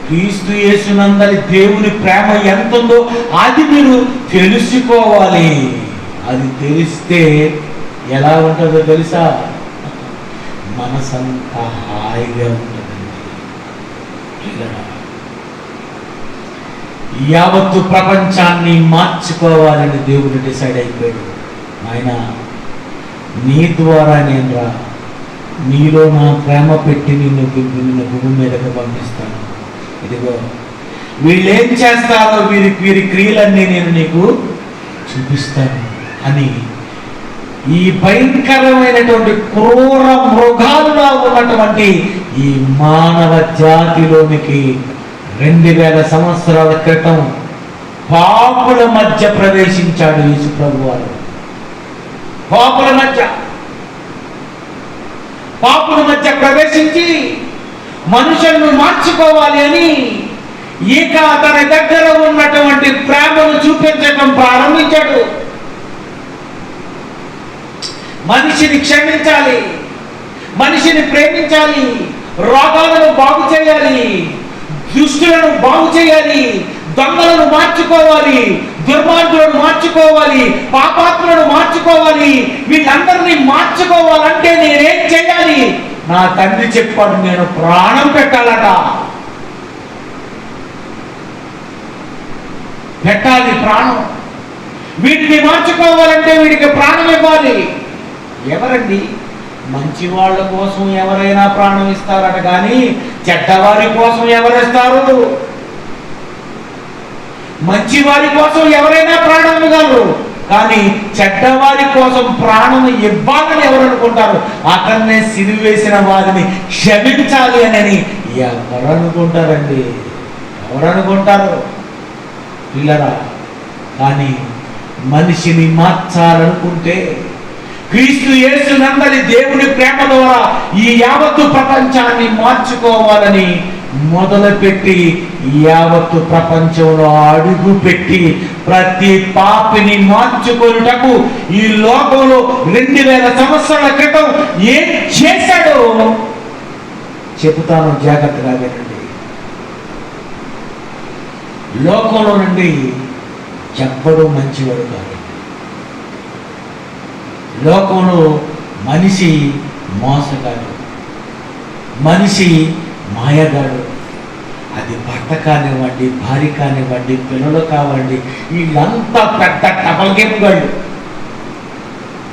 క్రీస్తు యేసునందలి దేవుని ప్రేమ ఎంత ఉందో అది మీరు తెలుసుకోవాలి. అది తెలిస్తే ఎలా ఉంటుందో తెలుసా? మనసంతా హాయిగా ఉంటుందండి. యావత్తు ప్రపంచాన్ని మార్చుకోవాలని దేవుడు డిసైడ్ అయిపోయాడు. ఆయన నీ ద్వారా నేను రా, నీలో నా ప్రేమ పెట్టి నిన్ను భూమి మీదకి పంపిస్తాను. ఇదిగో వీళ్ళు ఏం చేస్తారో వీరి క్రియలన్నీ నేను నీకు చూపిస్తాను అని ఈ భయంకరమైనటువంటి క్రూర మృగాలుగా ఉన్నటువంటి ఈ మానవ జాతిలోనికి 2000 సంవత్సరాల క్రితం పాపుల మధ్య ప్రవేశించాడు యేసు ప్రభువారు. పాపుల మధ్య ప్రవేశించి మనుషులను మార్చుకోవాలి అని ఇక తన దగ్గర ఉన్నటువంటి ప్రేమను చూపించడం ప్రారంభించాడు. మనిషిని క్షమించాలి, మనిషిని ప్రేమించాలి, రోగాలను బాగు చేయాలి, దుష్టులను బాగు చేయాలి, దొంగలను మార్చుకోవాలి, దుర్మార్గులను మార్చుకోవాలి, పాపాత్ములను మార్చుకోవాలి. వీళ్ళందరినీ మార్చుకోవాలంటే నేనేం చేయాలి? నా తండ్రి చెప్పాడు, నేను ప్రాణం పెట్టాలట. పెట్టాలి ప్రాణం. వీటిని మార్చుకోవాలంటే వీడికి ప్రాణం ఇవ్వాలి. ఎవరండి? మంచి వాళ్ళ కోసం ఎవరైనా ప్రాణం ఇస్తారట, కానీ చెడ్డవారి కోసం ఎవరిస్తారు? మంచి వారి కోసం ఎవరైనా ప్రాణం ఇవ్వగలరు, కానీ చెడ్డవారి కోసం ప్రాణం ఇవ్వాలని ఎవరు అనుకుంటారు? అతన్నే సిలువ వేసిన వారిని క్షమించాలి అని ఎవరు అనుకుంటారండి? ఎవరు అనుకుంటారు పిల్లరా? కానీ మనిషిని మార్చాలనుకుంటే క్రీస్తు యేసునందలి దేవుని ప్రేమ ద్వారా ఈ యావత్తు ప్రపంచాన్ని మార్చుకోవాలని మొదలుపెట్టి యావత్తు ప్రపంచంలో అడుగు పెట్టి ప్రతి పాపిని మార్చుకొనుటకు ఈ లోకంలో 2000 సంవత్సరాల క్రితం ఏం చేశాడో చెబుతాను, జాగ్రత్తగా వినండి. లోకంలో నుండి ఎవ్వడూ మంచివాడు కాదు. లోకంలో మనిషి మోసగాడు, మనిషి మాయగాడు. అది భర్త కానివ్వండి, భార్య కానివ్వండి, పిల్లలు కావండి, వీళ్ళంతా పెద్ద డబల్ గేమ్ గాళ్ళు.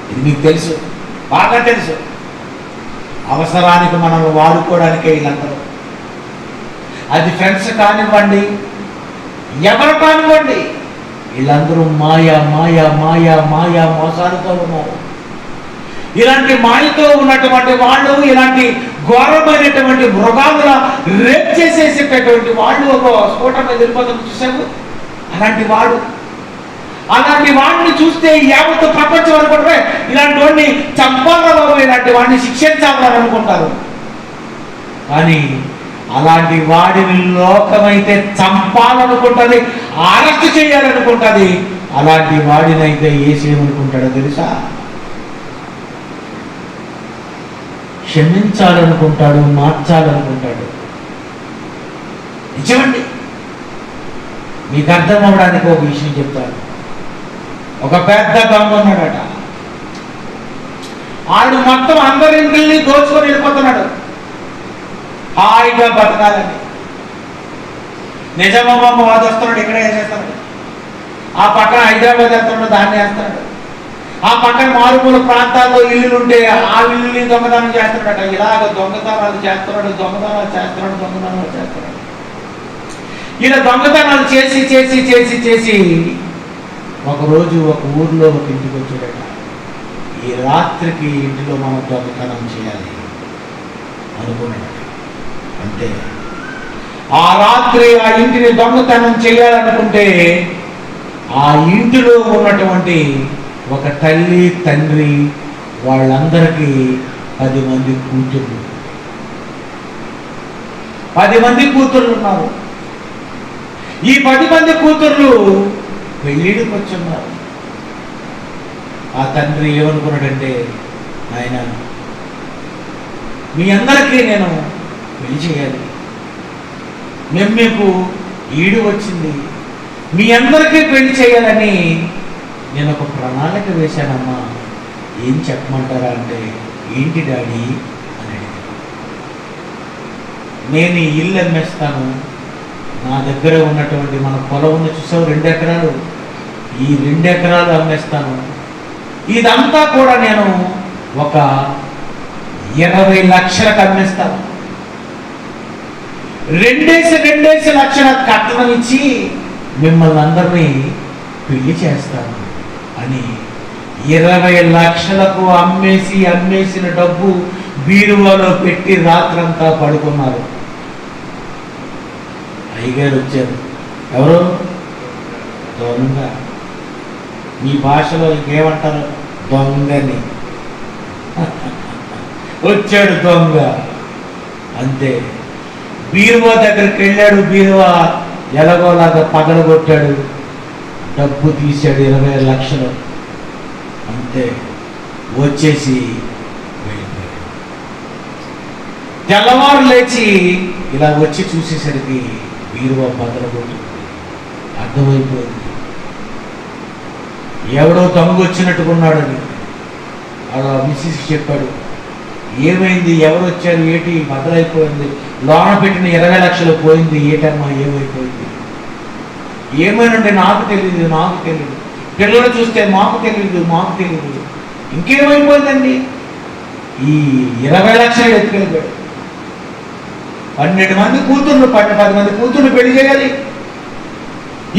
ఇది మీకు తెలుసు, బాగా తెలుసు. అవసరానికి మనం వాడుకోవడానికే వీళ్ళందరూ. అది ఫ్రెండ్స్ కానివ్వండి, ఎవరు కానివ్వండి, వీళ్ళందరూ మాయా మాయా మాయా మాయా మోసాలతో ఉన్నారు. ఇలాంటి మాయతో ఉన్నటువంటి వాళ్ళు, ఇలాంటి ఘోరమైనటువంటి మృగాలుల రేప్ చేసేసేటటువంటి వాళ్ళు ఒక స్ఫోట మీద వెళ్ళిపోతాం చూసాము. అలాంటి వాడిని చూస్తే యావత్తు ప్రపంచం అనుకుంటారే ఇలాంటి వాడిని చంపాలా బాబు, ఇలాంటి వాడిని శిక్షించాలని అనుకుంటారు. కానీ అలాంటి వాడిని లోకమైతే చంపాలనుకుంటుంది, అరెస్ట్ చేయాలనుకుంటుంది. అలాంటి వాడినైతే ఏసేమనుకుంటాడో తెలుసా? క్షమించాలనుకుంటాడు, మార్చాలనుకుంటాడు. నిజమండి. మీకు అర్థం అవ్వడానికి ఒక విషయం చెప్తాను. ఒక పెద్ద దొంగ ఉన్నాడట. ఆడు మొత్తం అందరింటిని దోచుకొని వెళ్ళిపోతున్నాడు హాయిగా బతకాలని. నిజామాబాద్ వాడు వస్తున్నాడు, ఇక్కడ ఏం చేస్తున్నాడు, ఆ పక్కన హైదరాబాద్ వెళ్తున్నాడు, దాన్ని వేస్తున్నాడు. ఆ పక్కన మారుమూల ప్రాంతాల్లో ఇల్లులుంటే ఆ ఇల్లుని దొంగతనం చేస్తున్నాడట. ఇలాగ దొంగతనాలు చేస్తున్నాడు. ఇలా దొంగతనాలు చేసి చేసి చేసి చేసి ఒకరోజు ఒక ఊర్లో ఒక ఇంటికి వచ్చాడట. ఈ రాత్రికి ఇంటిలో మనం దొంగతనం చేయాలి అనుకున్నాడట. అంతే, ఆ రాత్రి ఆ ఇంటిని దొంగతనం చేయాలనుకుంటే ఆ ఇంటిలో ఉన్నటువంటి ఒక తల్లి, తండ్రి, వాళ్ళందరికీ 10 మంది కూతుర్లు. 10 మంది కూతుర్లు ఉన్నారు. ఈ 10 మంది కూతుర్లు పెళ్ళిడికి వచ్చున్నారు. ఆ తండ్రి ఏమనుకున్నాడంటే, ఆయన మీ అందరికీ నేను పెళ్లి చేయాలి, మీకు ఈడు వచ్చింది, మీ అందరికీ పెళ్లి చేయాలని నేను ఒక ప్రణాళిక వేశానమ్మా, ఏం చెప్పమంటారా అంటే, ఏంటి డాడీ అని అడిగాను. నేను ఈ ఇల్లు అమ్మేస్తాను, నా దగ్గర ఉన్నటువంటి మన పొలం ఉన్న చూసావు 2 ఎకరాలు, ఈ 2 ఎకరాలు అమ్మేస్తాను, ఇదంతా కూడా నేను ఒక 20 లక్షలకు అమ్మేస్తాను, 2 లక్షల కట్నం ఇచ్చి మిమ్మల్ని అందరినీ పెళ్లి చేస్తాను అని 20 లక్షలకు అమ్మేసిన డబ్బు బీరువాలో పెట్టి రాత్రంతా పడుకున్నారు. అయ్యగారు వచ్చారు. ఎవరు? దొంగ. మీ భాషలో ఇంకేమంటారు? దొంగని. వచ్చాడు దొంగ. అంతే, బీరువా దగ్గరికి వెళ్ళాడు. బీరువా ఎలాగోలాగా పగలగొట్టాడు, డబ్బు తీశాడు 20 లక్షలు. అంతే, వచ్చేసి వెళ్ళిపోయాడు. తెల్లవారు లేచి ఇలా వచ్చి చూసేసరికి బీరువా పగలగొట్టు. అర్థమైపోయింది ఎవడో దొంగ వచ్చినట్టుకున్నాడని. అలా మిస్సెస్ చెప్పాడు, ఏమైంది, ఎవరు వచ్చారు, ఏటి బద్దలైపోయింది, లోన పెట్టిన 20 లక్షలు పోయింది, ఏటమ్మా ఏమైపోయింది? ఏమైనా నాకు తెలియదు, పిల్లలు చూస్తే మాకు తెలియదు. ఇంకేమైపోయిందండి? ఈ 20 లక్షలు ఎత్తుకెళ్ళిపోయాడు. 12 మంది కూతుర్లు, 10 మంది కూతుర్లు పెళ్లి చేయాలి.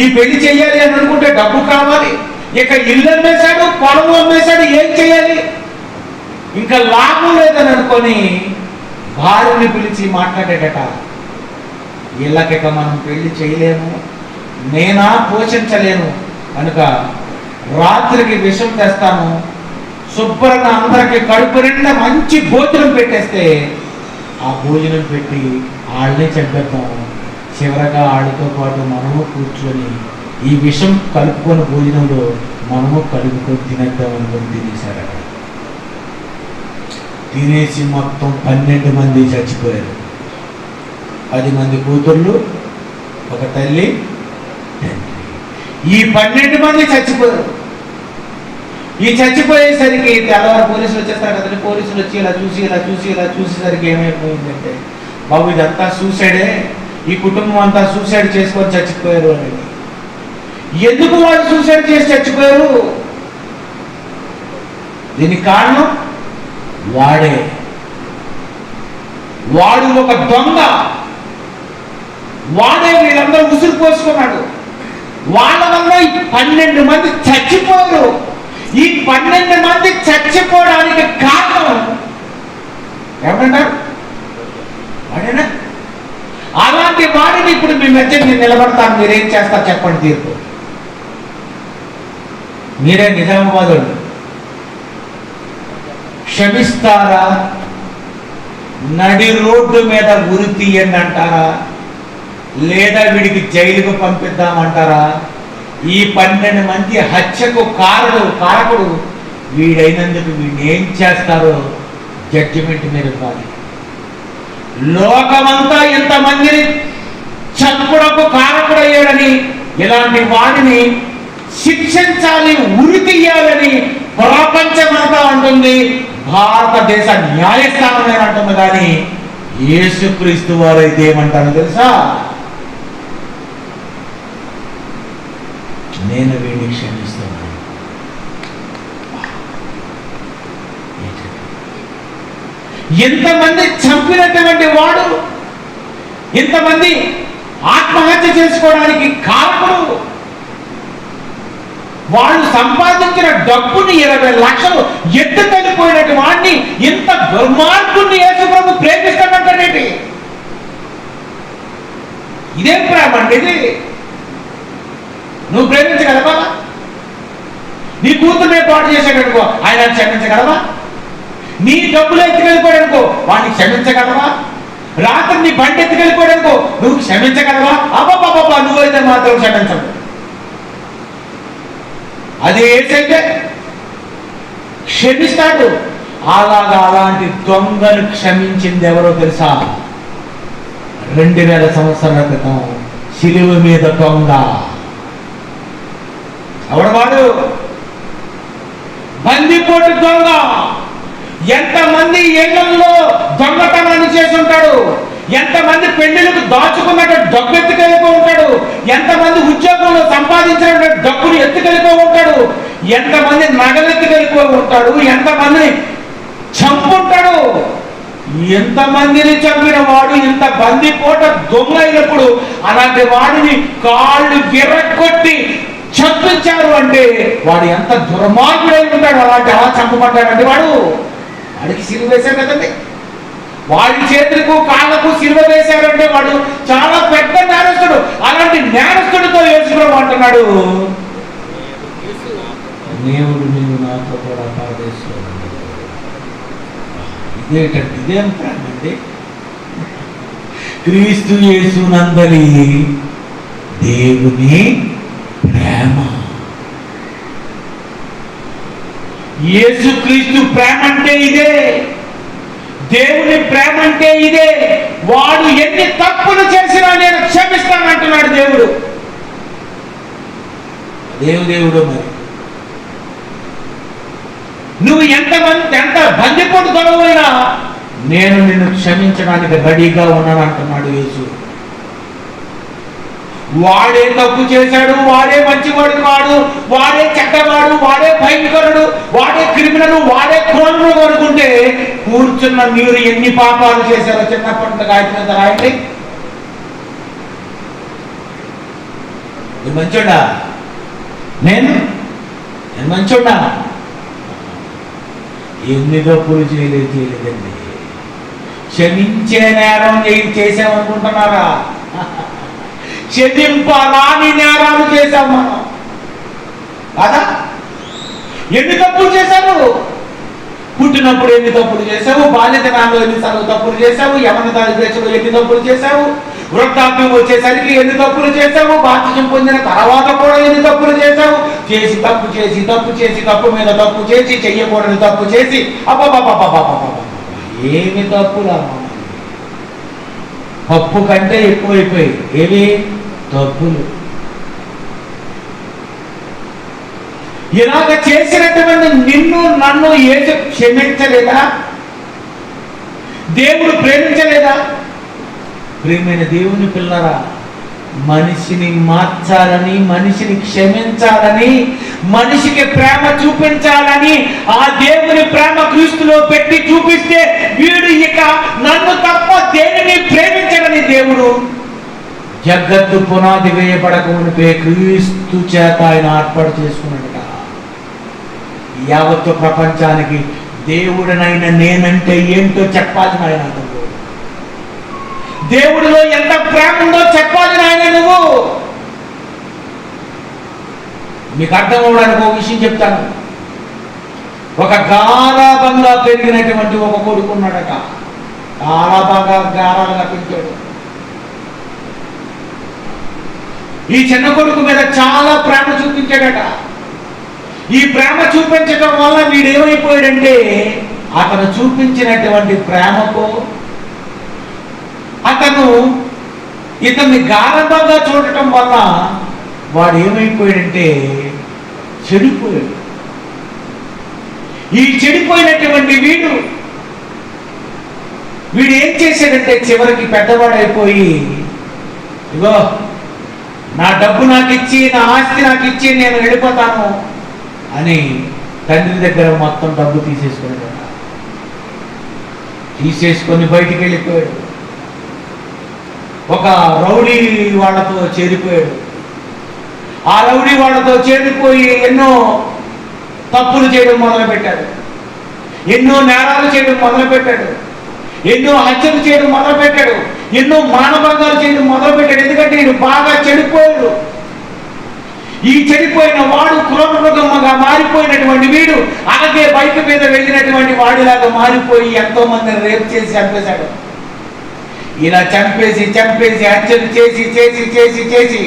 ఈ పెళ్లి చేయాలి అని అనుకుంటే డబ్బు కావాలి. ఇక ఇల్లు అమ్మేశాడు, పొలం అమ్మేశాడు, ఏం చేయాలి? ఇంకా లాభం లేదని అనుకొని భార్యని పిలిచి మాట్లాడేటట, వీళ్ళకిక మనం పెళ్లి చేయలేము, నేనా పోషించలేను కనుక రాత్రికి విషం తెస్తాను, శుభ్రంగా అందరికి కడుపు నిండా మంచి భోజనం పెట్టేస్తే ఆ భోజనం పెట్టి వాళ్ళనే చంపేద్దాం, చివరగా వాళ్ళతో పాటు మనము కూర్చొని ఈ విషం కలుపుకొని భోజనంలో మనము కలుపుకొని తినేద్దాం అనుకొని తినేశారట. తినేసి మొత్తం 12 మంది చచ్చిపోయారు. 10 మంది కూతుళ్ళు, ఒక తల్లి, తండ్రి. ఈ 12 మంది చచ్చిపోయారు. ఈ చచ్చిపోయేసరికి తెల్లవారు పోలీసులు వచ్చేస్తారు కదండి. పోలీసులు వచ్చి ఇలా చూసేసరికి ఏమైపోయిందంటే, బాబు ఇదంతా సూసైడే, ఈ కుటుంబం అంతా సూసైడ్ చేసుకొని చచ్చిపోయారు అని. ఎందుకు వాళ్ళు సూసైడ్ చేసి చచ్చిపోయారు? దీనికి కారణం వాడు ఒక దొంగ. వాడే వీళ్ళందరూ ఉసురు పోసుకున్నాడు. వాళ్ళ వల్ల ఈ 12 మంది చచ్చిపోయారు. ఈ 12 మంది చచ్చిపోవడానికి కారణం ఏమంటారు? వాడేనా? అలాంటి వాడిని ఇప్పుడు మీ మధ్య నేను నిలబడతాను, మీరేం చేస్తారు చెప్పండి తీర్పు. మీరే నిజామాబాద్ క్షమిస్తారా? నడి రోడ్డు మీద ఉరి తీయండి అంటారా? లేదా వీడికి జైలుకు పంపిద్దామంటారా? ఈ 12 మంది హత్యకు కారకుడు వీడైనందుకు వీడిని ఏం చేస్తారో జడ్జిమెంట్ మీరు ఇవ్వాలి. లోకమంతా ఇంతమందిని చంపుడకు కారకుడయ్యాడని ఇలాంటి వాడిని శిక్షించాలి, ఉరి తీయాలని ప్రపంచమంతా అంటుంది. భారతదేశ న్యాయస్థానం అంటుంది. కానీ యేసుక్రీస్తు వారు అయితే ఏమంటారో తెలుసా? నేను వీడిని క్షమిస్తున్నాను. ఎంతమంది చంపినటువంటి వాడు, ఇంతమంది ఆత్మహత్య చేసుకోవడానికి కారకుడు, వాళ్ళు సంపాదించిన డబ్బుని 20 లక్షలు ఎత్తుకెళ్ళిపోయినట్టు వాడిని, ఇంత దుర్మార్గుని యేసు ప్రభు ప్రేమిస్తాడంటే ఇదేం ప్రేమ అండి? ఇది నువ్వు ప్రేమించగలవా? నీ కూతురునే పాటు చేసేటనుకో ఆయన క్షమించగలవా? నీ డబ్బులు ఎత్తుకెళ్ళిపోయాడనుకో వాడిని క్షమించగలవా? రాత్రి నీ బండి ఎత్తుకెళ్ళిపోయాడనుకో నువ్వు క్షమించగలవా? అబ్బా నువ్వైతే మాత్రం క్షమించవు. అది ఏసైతే క్షమిస్తాడు. అలాంటి దొంగను క్షమించింది ఎవరో తెలుసా? 2000 సంవత్సరాల క్రితం శిలువ మీద దొంగ. ఎవడవాడు? బందిపోటు దొంగ. ఎంతమంది ఏళ్లలో దొంగతనాన్ని చేసి ఉంటాడు, ఎంతమంది పెళ్లిలకు దాచుకున్నట్టు డబ్బు ఎత్తుకెళ్ళిపో ఉంటాడు, ఎంతమంది ఉద్యోగంలో సంపాదించిన డబ్బులు ఎత్తుకెళ్ళిపో ఉంటాడు, ఎంతమంది నగలు ఎత్తుకెళ్ళిపో ఉంటాడు, ఎంతమందిని చంపుంటాడు. ఎంతమందిని చంపిన వాడు ఇంత బందిపోట దొంగ అయినప్పుడు అలాంటి వాడిని కాళ్ళు విరగొట్టి చంపించారు అంటే వాడు ఎంత దుర్మార్గుడై ఉంటాడు. అలా చంపమంటాడంటే వాడికి సిలువ వేశారు కదండి. వాడి చేతులకు కాళ్ళకు సిలువ వేశారంటే వాడు చాలా పెద్ద నేరస్తుడు. అలాంటి నేరస్తుడితో యేసుప్రభు అంటున్నాడు, దేవుడు నీవు నాతో కూడా పరదేశంలో. ఇదేం ప్రేమ అండి? క్రీస్తు యేసునందలి దేవుని ప్రేమ. యేసుక్రీస్తు ప్రేమ అంటే ఇదే. దేవుని ప్రేమ అంటే ఇదే. వాడు ఎన్ని తప్పులు చేసినా నేను క్షమిస్తానంటున్నాడు దేవుడు. దేవుడు మరి నువ్వు ఎంత బందిపోటు దొంగవైనా నేను నిన్ను క్షమించడానికి రెడీగా ఉన్నాను అంటున్నాడు యేసు. వాడే తప్పు చేశాడు, వాడే మంచివాడు కాడు, వాడే చెడ్డవాడు, వాడే భయంకరుడు, వాడే క్రిమినల్, వాడే క్రోనుడు అనుకుంటే కూర్చున్న మీరు ఎన్ని పాపాలు చేశారో చిన్నప్పటి గాయత్రి రాయండి. మంచోడా? నేను మంచోడా? ఎన్ని తప్పులు చేయలేదండి. క్షమించే నేరం చేసామనుకుంటున్నారా? క్షమింపరాని నేరాలు చేశాం మనం కదా. ఎన్ని తప్పులు చేశారు? పుట్టినప్పుడు ఎన్ని తప్పులు చేశావు, బాల్యదినాల్లో ఎన్నిసార్లు తప్పులు చేశావు, యవన దశలో ఎన్ని తప్పులు చేశావు, వృద్ధాప్యం వచ్చేసరికి ఎన్ని తప్పులు చేశావు, బాప్తిజం పొందిన తర్వాత కూడా ఎన్ని తప్పులు చేశావు, చేసి తప్పు చేసి తప్పు చేసి తప్పు మీద తప్పు చేసి చెయ్యకూడని తప్పు చేసి అబ్బా ఏమి తప్పులా. తప్పు కంటే ఎక్కువైపోయి ఏవి తప్పులు. ఇలాగ చేసినటువంటి నిన్ను నన్ను యేసు క్షమించలేదా? దేవుడు ప్రేమించలేదా? ప్రేమైన దేవుని పిల్లరా, మనిషిని మార్చాలని, మనిషిని క్షమించాలని, మనిషికి ప్రేమ చూపించాలని ఆ దేవుని ప్రేమ క్రీస్తులో పెట్టి చూపిస్తే వీడు ఇక నన్ను తప్ప దేనిని ప్రేమించడని దేవుడు జగత్తు పునాది వేయబడక మునిపే క్రీస్తు చేత ఆయన ఏర్పాటు చేసుకున్నాడట. యావత్తు ప్రపంచానికి దేవుడినైనా నేనంటే ఏంటో చెప్పాలి నాయన. నువ్వు దేవుడిలో ఎంత ప్రేమ ఉందో చెప్పాలి నాయన. నువ్వు మీకు అర్థం అవ్వడానికి ఒక విషయం చెప్తాను. ఒక గారాబంగా పెరిగినటువంటి ఒక కొడుకున్నాడట. చాలా బాగా గారాలుగా పెంచాడు. ఈ చిన్న కొడుకు మీద చాలా ప్రేమ చూపించాడట. ఈ ప్రేమ చూపించడం వల్ల వీడేమైపోయాడంటే అతను చూపించినటువంటి ప్రేమకు అతను ఇతన్ని గారభంగా చూడటం వల్ల వాడు ఏమైపోయాడంటే చెడిపోయాడు. ఈ చెడిపోయినటువంటి వీడు ఏం చేశాడంటే చివరికి పెద్దవాడైపోయి, ఇగో నా డబ్బు నాకు ఇచ్చి, నా ఆస్తి నాకు ఇచ్చి నేను వెళ్ళిపోతాను అని తండ్రి దగ్గర మొత్తం డబ్బు తీసేసుకున్నాడు. తీసేసుకొని బయటికి వెళ్ళిపోయాడు. ఒక రౌడీ వాళ్ళతో చేరిపోయాడు. ఆ రౌడీ వాళ్ళతో చేరిపోయి ఎన్నో తప్పులు చేయడం మొదలుపెట్టాడు. ఎన్నో నేరాలు చేయడం మొదలుపెట్టాడు. ఎన్నో హత్యలు చేయడం మొదలుపెట్టాడు. ఎన్నో మానభంగాలు చేయడం మొదలుపెట్టాడు. ఎందుకంటే నేను బాగా చెడిపోయాడు. ఈ చెడిపోయిన వాడు క్రోధమృగమ్మగా మారిపోయినటువంటి వీడు అలాగే బైక్ మీద వెళ్ళినటువంటి వాడిలాగా మారిపోయి ఎంతో మందిని రేప్ చేసి చంపేశాడు. ఇలా చంపేసి చంపేసి హత్యలు చేసి చేసి చేసి చేసి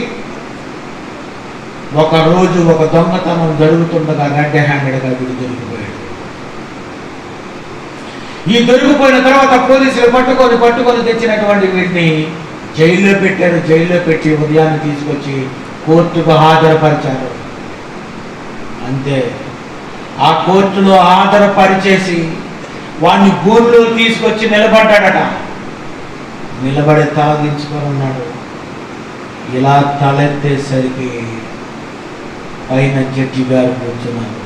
ఒక రోజు ఒక దొంగతనం జరుగుతుండగా రెడ్ హ్యాండెడ్గా వీడు దొరికిపోయాడు. ఈ దొరికిపోయిన తర్వాత పోలీసులు పట్టుకొని తెచ్చినటువంటి వీటిని జైల్లో పెట్టారు. జైల్లో పెట్టి ఉదయాన్ని తీసుకొచ్చి కోర్టుకు హాజరుపరిచారు. అంతే, ఆ కోర్టులో హాజరుపరిచేసి వాడిని గూర్లో తీసుకొచ్చి నిలబడ్డాడట. నిలబడి తల దించుకొని ఉన్నాడు. ఇలా తలెత్తేసరికి పైన జడ్జి గారు కూర్చున్నారు.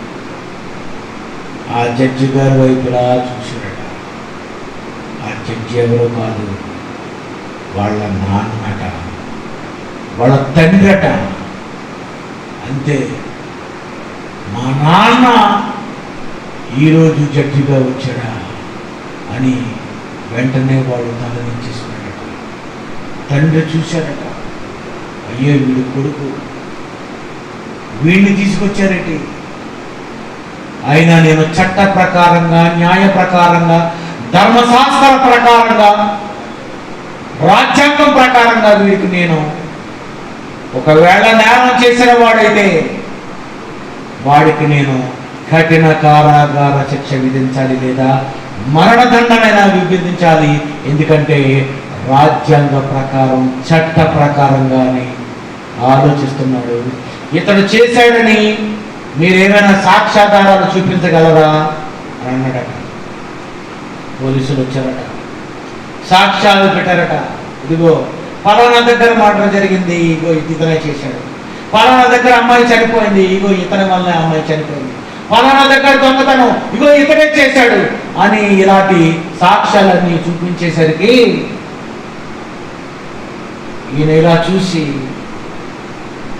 ఆ జడ్జి గారి వైపులా చూశాడట. ఆ జడ్జి ఎవరో కాదు, వాళ్ళ నాన్నట, వాళ్ళ తండ్రట. అంతే, మా నాన్న ఈరోజు జడ్జిగా వచ్చాడా అని వెంటనే వాడు తలదించేసుకున్నాడట. తండ్రి చూశాడట, అయ్యో వీడు కొడుకు, వీడిని తీసుకొచ్చారేంటి? అయినా నేను చట్ట ప్రకారంగా, న్యాయ ప్రకారంగా, ధర్మశాస్త్ర ప్రకారంగా, రాజ్యాంగం ప్రకారంగా వీడికి నేను ఒకవేళ నేరం చేసిన వాడైతే వాడికి నేను కఠిన కారాగార శిక్ష విధించాలి, లేదా మరణదండనైనా విధించాలి. ఎందుకంటే రాజ్యాంగ ప్రకారం, చట్ట ప్రకారంగానే ఆలోచిస్తున్నాడు. ఇతడు చేశాడని మీరేమైనా సాక్ష్యాధారాలు చూపించగలరా అని అన్నాడట. పోలీసులు వచ్చారట, సాక్ష్యాలు పెట్టారట. ఇదిగో పలానా దగ్గర మర్డర్ జరిగింది, ఇగో ఇతనే చేశాడు. పలానా దగ్గర అమ్మాయి చనిపోయింది, ఇగో ఇతని వల్ల అమ్మాయి చనిపోయింది. పలానా దగ్గర దొంగతనం, ఇగో ఇతనే చేశాడు అని ఇలాంటి సాక్ష్యాలన్నీ చూపించేసరికి ఈయన ఇలా చూసి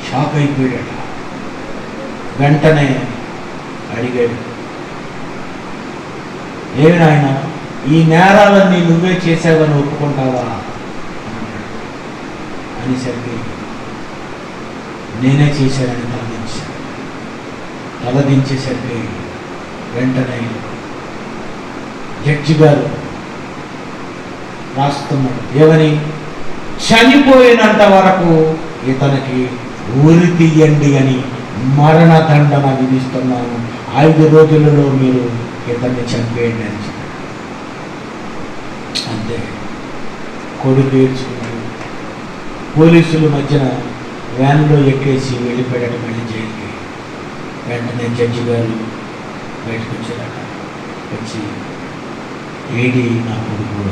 షాక్ అయిపోయాడట. వెంటనే అడిగాడు, ఏమి నాయన, ఈ నేరాలన్నీ నువ్వే చేసావని ఒప్పుకుంటావా అనేసరికి నేనే చేశానని తలదించేసరికి వెంటనే జడ్జి గారు రాస్తున్నాడు ఏమని, చనిపోయినంత వరకు ఇతనికి ఉరి తీయండి అని మరణదండన విధిస్తున్నాను, 5 రోజులలో మీరు ఇతన్ని చంపేయండి అని చెప్పాడు. అంతే, కొడుకు ఏడ్చుకున్నాడు. పోలీసుల మధ్యన వ్యాన్లో ఎక్కేసి వెళ్ళిపోయాడు మళ్ళీ జైలుకి. వెంటనే జడ్జి గారు బయటకు వచ్చారట. వచ్చి ఏడి నా కొడుకు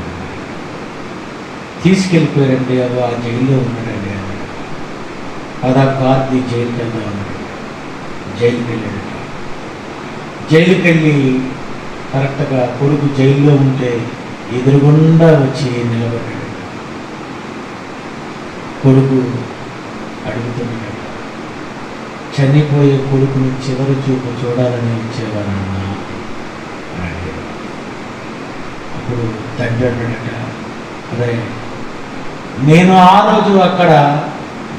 తీసుకెళ్ళిపోయారండి, అవి ఆ జైల్లో ఉన్నాడండి అన్నాడు. కార్తీ జైలుకి వెళ్దా ఉన్నాడు. జైలుకి వెళ్ళాడట. జైలుకి వెళ్ళి కరెక్ట్గా కొడుకు జైల్లో ఉంటే ఎదురుగుండా వచ్చి నిలబడ్డాడు. కొడుకు అడుగుతున్నాడు, చనిపోయే కొడుకుని చివరి చూపు చూడాలని వచ్చేవారన్న అని అడిగాడు. అప్పుడు తండ్రి అన్నాడట, అదే నేను ఆ రోజు అక్కడ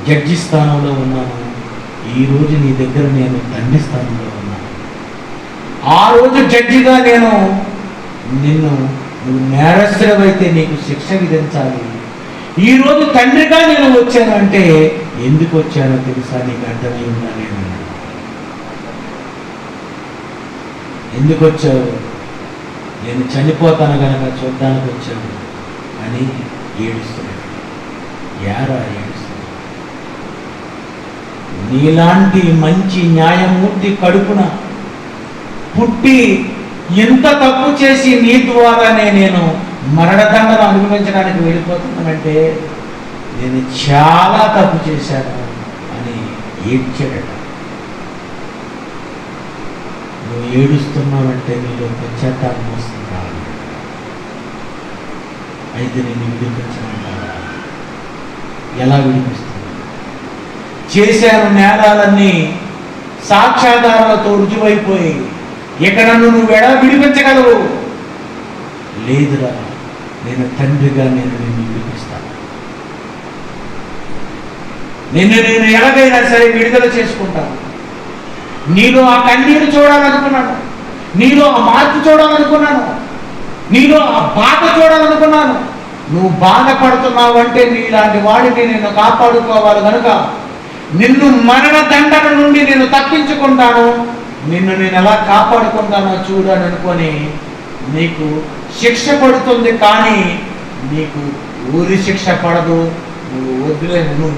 జడ్జి స్థానంలో ఉన్నాను, ఈరోజు నీ దగ్గర నేను తండ్రి స్థానంలో ఉన్నాను. ఆ రోజు జడ్జిగా నేను నువ్వు నేరస్తులవైతే నీకు శిక్ష విధించాలి, ఈరోజు తండ్రిగా నేను వచ్చాను అంటే ఎందుకు వచ్చానో తెలుసా, నీకు అర్థమై ఉందా? నేను ఎందుకు వచ్చావు? నేను చనిపోతాను కనుక చూడ్డానికి వచ్చాను అని ఏడుస్తున్నాడు. యారా ఏడుస్తున్నాడు? నీలాంటి మంచి న్యాయమూర్తి కడుపున పుట్టి ఎంత తప్పు చేసి నీ ద్వారానే నేను మరణదండను అనుభవించడానికి వెళ్ళిపోతున్నానంటే నేను చాలా తప్పు చేశాను అని ఏడ్చాడట. నువ్వు ఏడుస్తున్నావంటే నీలో పశ్చాత్తాపం వస్తుందా? అయితే నేను విడిపించమంటావా? ఎలా విడిపిస్తుంది? చేశాను నేరాలన్నీ సాక్ష్యాధారాలతో రుజువైపోయి ఇక నన్ను నువ్వు ఎలా విడిపించగలవు? లేదురా, నేను తండ్రిగా నిన్ను విడిపిస్తాను. నేను ఎలాగైనా సరే విడుదల చేసుకుంటాను. నీలో ఆ కన్నీరు చూడాలనుకున్నాను, నీలో ఆ మార్పు చూడాలనుకున్నాను, నీలో ఆ బాధ చూడాలనుకున్నాను. నువ్వు బాధపడుతున్నావు అంటే నీలాంటి వాడిని నేను కాపాడుకోవాలి కనుక నిన్ను మరణదండన నుండి నేను తప్పించుకుంటాను, నిన్ను నేను ఎలా కాపాడుకుంటానో చూడని అనుకొని నీకు శిక్ష పడుతుంది, కానీ నీకు ఊరి శిక్ష పడదు. నువ్వు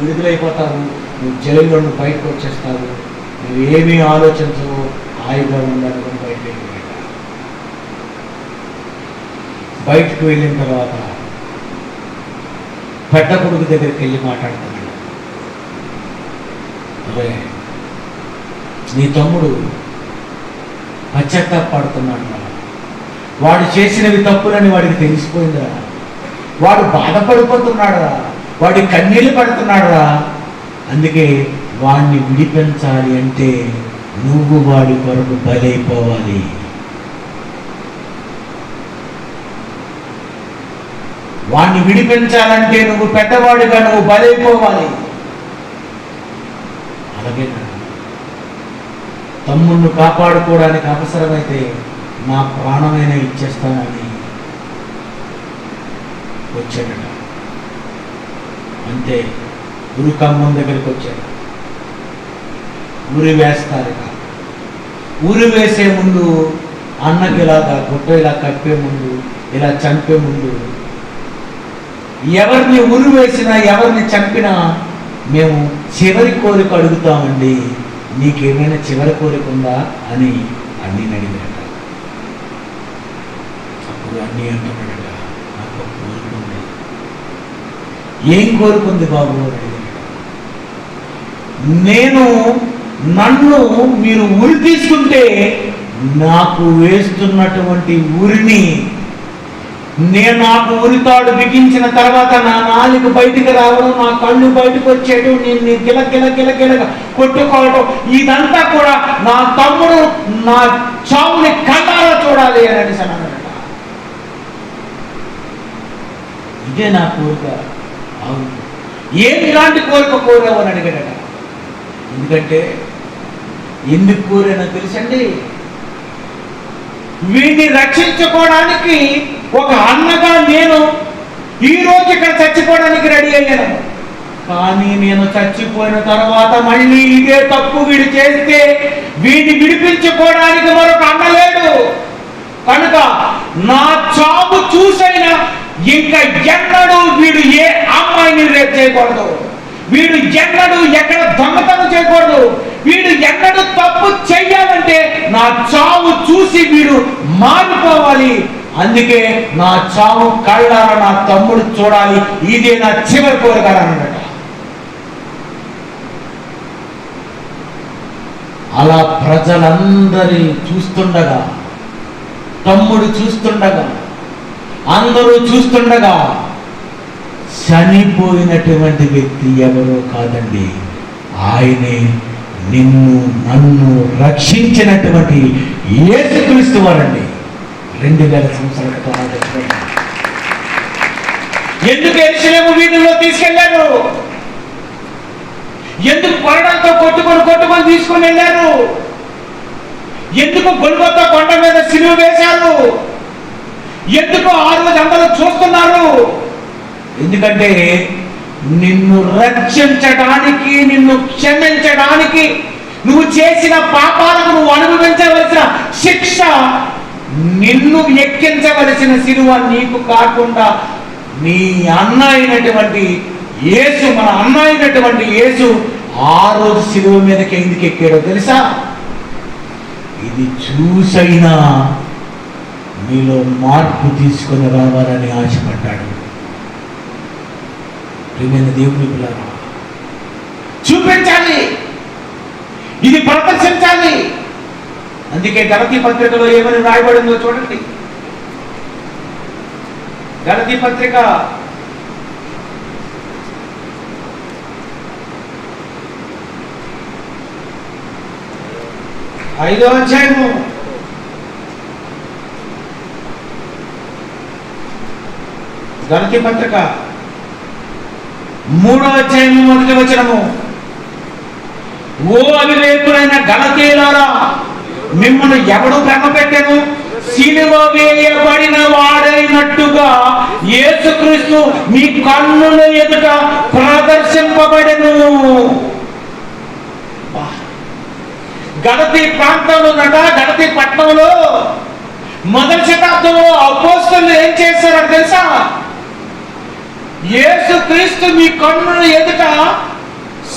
విడుదలైపోతావు, నువ్వు జైల్లో బయటకు వచ్చేస్తావు, నువ్వు ఏమీ ఆలోచించవు, హాయిగా ఉండాలని బయటకు వెళ్ళిన తర్వాత పెద్ద కొడుకు దగ్గరికి వెళ్ళి మాట్లాడుతున్నాడు. అరే, నీ తమ్ముడు పశ్చాత్తాపడుతున్నాడు, వాడు చేసినవి తప్పులని వాడికి తెలిసిపోయిందిరా, వాడు బాధపడిపోతున్నాడురా, వాడి కన్నీళ్ళు పడుతున్నాడురా, అందుకే వాడిని విడిపించాలి అంటే నువ్వు వాడి కొరకు బలైపోవాలి. వాడిని విడిపించాలంటే నువ్వు పెద్దవాడిగా నువ్వు బలైపోవాలి. అలాగే తమ్ముడిని కాపాడుకోవడానికి అవసరమైతే నా ప్రాణమైనా ఇచ్చేస్తానని వచ్చాడట. అంతే, గురు కమ్మం దగ్గరికి వచ్చాడు. ఉరి వేస్తారు. ఉరి వేసే ముందు అన్నకి ఇలాగా గుట్ట ఇలా కప్పే ముందు, ఇలా చంపే ముందు, ఎవరిని ఉరి వేసినా ఎవరిని చంపినా మేము చివరి కోరిక అడుగుతామండి, నీకేమైనా చివరి కోరిక ఉందా అని అన్నీ అడిగాడట. అప్పుడు అన్నీ అంటున్నాడట, నాకు ఒక కోరిక ఉంది. ఏం కోరుకుంది బాబు అని అడిగాడు. నన్ను మీరు ఉరి తీసుకుంటే నాకు వేస్తున్నటువంటి ఉరిని నాకు ఉరితాడు బిగించిన తర్వాత నా నాలుగు బయటికి రావడం, నా కళ్ళు బయటకు వచ్చేయడం, నేను గిల గిల గిల గిలగా కొట్టుకోవడం, ఇదంతా కూడా నా తమ్ముడు నా చావుని కళ్ళారా చూడాలి అని అన్నాడట. ఇదే నా కోరిక. అవును, ఏమి ఇలాంటి కోరిక కోరావు అని అడిగాడట. ఎందుకంటే ఎందుకు కోరానో తెలుసండి, వీడిని రక్షించుకోవడానికి ఒక అన్నగా నేను ఈరోజు ఇక్కడ చచ్చిపోవడానికి రెడీ అయ్యాను. కానీ నేను చచ్చిపోయిన తర్వాత మళ్ళీ ఇదే తప్పు వీడు చేస్తే వీడిని విడిపించుకోవడానికి మరొక అన్న లేడు. కనుక నా చావు చూసైనా ఇంకా ఎన్నడూ వీడు ఏ అమ్మాయిని రేపు చేయకూడదు, వీడు ఎన్నడూ ఎక్కడ దొంగతనం చేయకూడదు, వీడు ఎన్నడూ తప్పు చెయ్యాలంటే నా చావు చూసి వీడు మారిపోవాలి. అందుకే నా చావు కళ్ళారా నా తమ్ముడు చూడాలి, ఇదే నా చివరి కోరిక అన్నట. అలా ప్రజలందరి చూస్తుండగా, తమ్ముడు చూస్తుండగా, అందరూ చూస్తుండగా చనిపోయినటువంటి వ్యక్తి ఎవరో కాదండి, ఆయనే నిన్ను నన్ను రక్షించినటువంటి యేసుక్రీస్తు వారండి. 2000 సంవత్సరాల క్రితం. ఎందుకు యెరూషలేము వీధుల్లో తీసుకెళ్లారు? ఎందుకు కొరడాలతో కొట్టుకొని తీసుకొని వెళ్ళారు? ఎందుకు గొల్గొతా కొండ మీద సిలువ వేశారు? ఎందుకు ఆ రోజు అందరూ చూస్తున్నారు? ఎందుకంటే నిన్ను రక్షించడానికి, నిన్ను క్షమించడానికి, నువ్వు చేసిన పాపాలకు నువ్వు అనుభవించవలసిన శిక్ష, నిన్ను ఎక్కించవలసిన సిలువ నీకు కాకుండా నీ అన్న అయినటువంటి యేసు, మన అన్న అయినటువంటి యేసు ఆ రోజు సిలువ మీదకి ఎందుకు ఎక్కాడో తెలుసా? ఇది చూసైనా మీలో మార్పు తీసుకొని రావాలని ఆశపడ్డాడు. ప్రియమైన దేవుని పిల్లరా, చూపించాలి, ఇది ప్రదర్శించాలి. అందుకే గలతీ పత్రికలో ఏమని రాయబడిందో చూడండి. గలతీ పత్రిక 5వ అధ్యాయము 3వ అధ్యాయము 1వ వచనము. ఓ అవివేకులైన గలతీయులారా, మిమ్మల్ని ఎవడు భ్రమ పెట్టెను? సిలువ వేయబడిన వాడైనట్టుగా యేసుక్రీస్తు మీ కన్నుల ఎదుట ప్రదర్శింపబడెను. గలతీ ప్రాంతంలో గలతీ పట్టణంలో మొదటి శతాబ్దంలో అపోస్తలులు ఏం చేశారో తెలుసా? యేసుక్రీస్తు మీ కన్నుల ఎదుట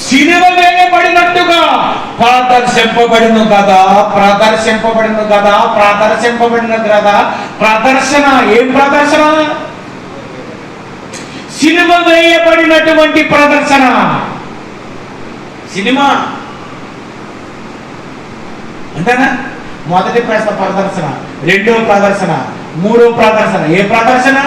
సిలువ వేయబడినట్టుగా ప్రదర్శింపబడిన కదా. ప్రదర్శన ఏం ప్రదర్శన? సిలువ వేయబడినటువంటి ప్రదర్శన. సినిమా అంతేనా? మొదటి ప్రదర్శన, రెండో ప్రదర్శన, మూడో ప్రదర్శన. ఏ ప్రదర్శన?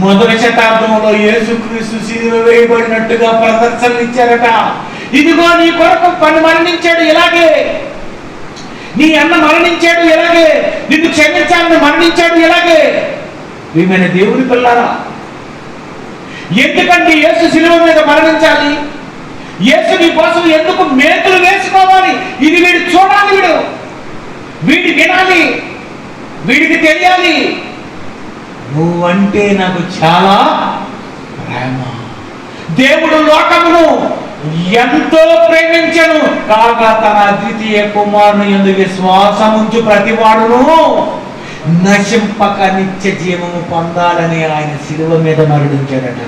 మొదటి శతాబ్దంలో యేసుక్రీస్తు సిలువ వేయబడినట్టుగా ప్రదర్శనలు ఇచ్చారట. ఇదిగో నీ కొరకు పని మరణించాడు ఇలాగే, నీ అన్న మరణించాడు ఇలాగే, నిన్ను క్షమించాలని మరణించాడు ఇలాగే. వీమైన దేవుని పిల్లారా, ఎందుకంటే యేసు సిలువ మీద మరణించాలి? యేసు నీ కోసం ఎందుకు మేకులు వేసుకోవాలి? ఇది వీడు చూడాలి, వీడి వినాలి, వీడికి తెలియాలి. నువ్వంటే నాకు చాలా ప్రేమ. దేవుడు లోకమును ఎంతో ప్రేమించను కాగా తన అద్వితీయ కుమారుని యందు విశ్వాసముంచు ప్రతివాడును నశింపక నిత్య జీవము పొందాలని ఆయన శిలువ మీద మరణించాడట.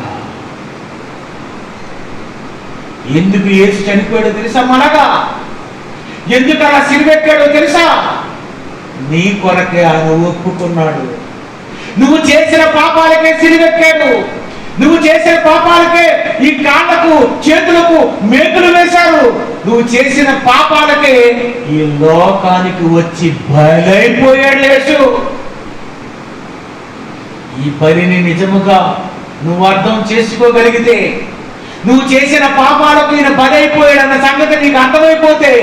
ఎందుకు యేసు చనిపోయాడో తెలుసా? మనగా ఎందుకు అలా సిలువెక్కాడో తెలుసా? నీ కొరకే ఆయన ఒప్పుకున్నాడు. నువ్వు చేసిన పాపాలకే సిలువెక్కాడు. నువ్వు చేసిన పాపాలకే ఈ కాళ్ళకు చేతులకు మేకులు వేశారు. నువ్వు చేసిన పాపాలకే ఈ లోకానికి వచ్చి బలైపోయాడు యేసు. ఈ పనిని నిజముగా నువ్వు అర్థం చేసుకోగలిగితే, నువ్వు చేసిన పాపాలకు ఈయన బలైపోయాడన్న సంగతి నీకు అర్థమైపోతే,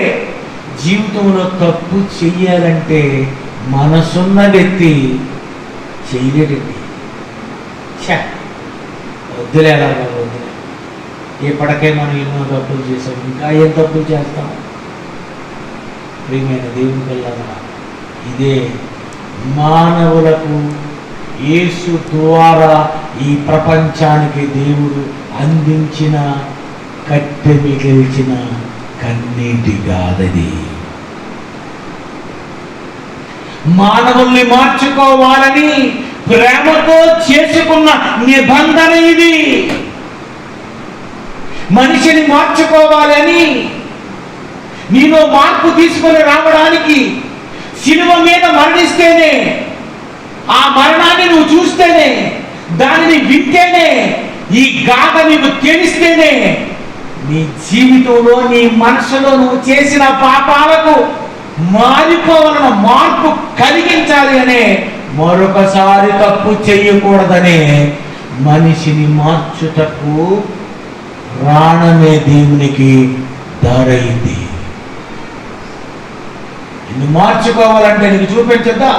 జీవితంలో తప్పు చెయ్యాలంటే మనసున్న వ్యక్తి చేయలేడండి. వద్దులే, అలాగా వద్దులే, ఇప్పటికే మనం ఎన్నో తప్పులు చేసాం, ఇంకా ఏం తప్పులు చేస్తాం? ప్రియమైన దేవుని పిల్లరా, ఇదే మానవులకు యేసు ద్వారా ఈ ప్రపంచానికి దేవుడు అందించిన కట్టె మిగిల్చిన కన్నీటి గాథది. మానవుల్ని మార్చుకోవాలని ప్రేమతో చేసుకున్న నిబంధన ఇది. మనిషిని మార్చుకోవాలని, నీలో మార్పు తీసుకొని రావడానికి శిలువ మీద మరణిస్తేనే, ఆ మరణాన్ని నువ్వు చూస్తేనే, దానిని వింటేనే, ఈ గాథ నీకు తెలిస్తేనే నీ జీవితంలో, నీ మనసులో నువ్వు చేసిన పాపాలకు మారిపోవాలన్న మార్పు కలిగించాలి అనే, మరొకసారి తప్పు చెయ్యకూడదనే మనిషిని మార్చుటకు ప్రాణమే దేవునికి దారైంది. నిన్ను మార్చుకోవాలంటే నీకు చూపించద్దా?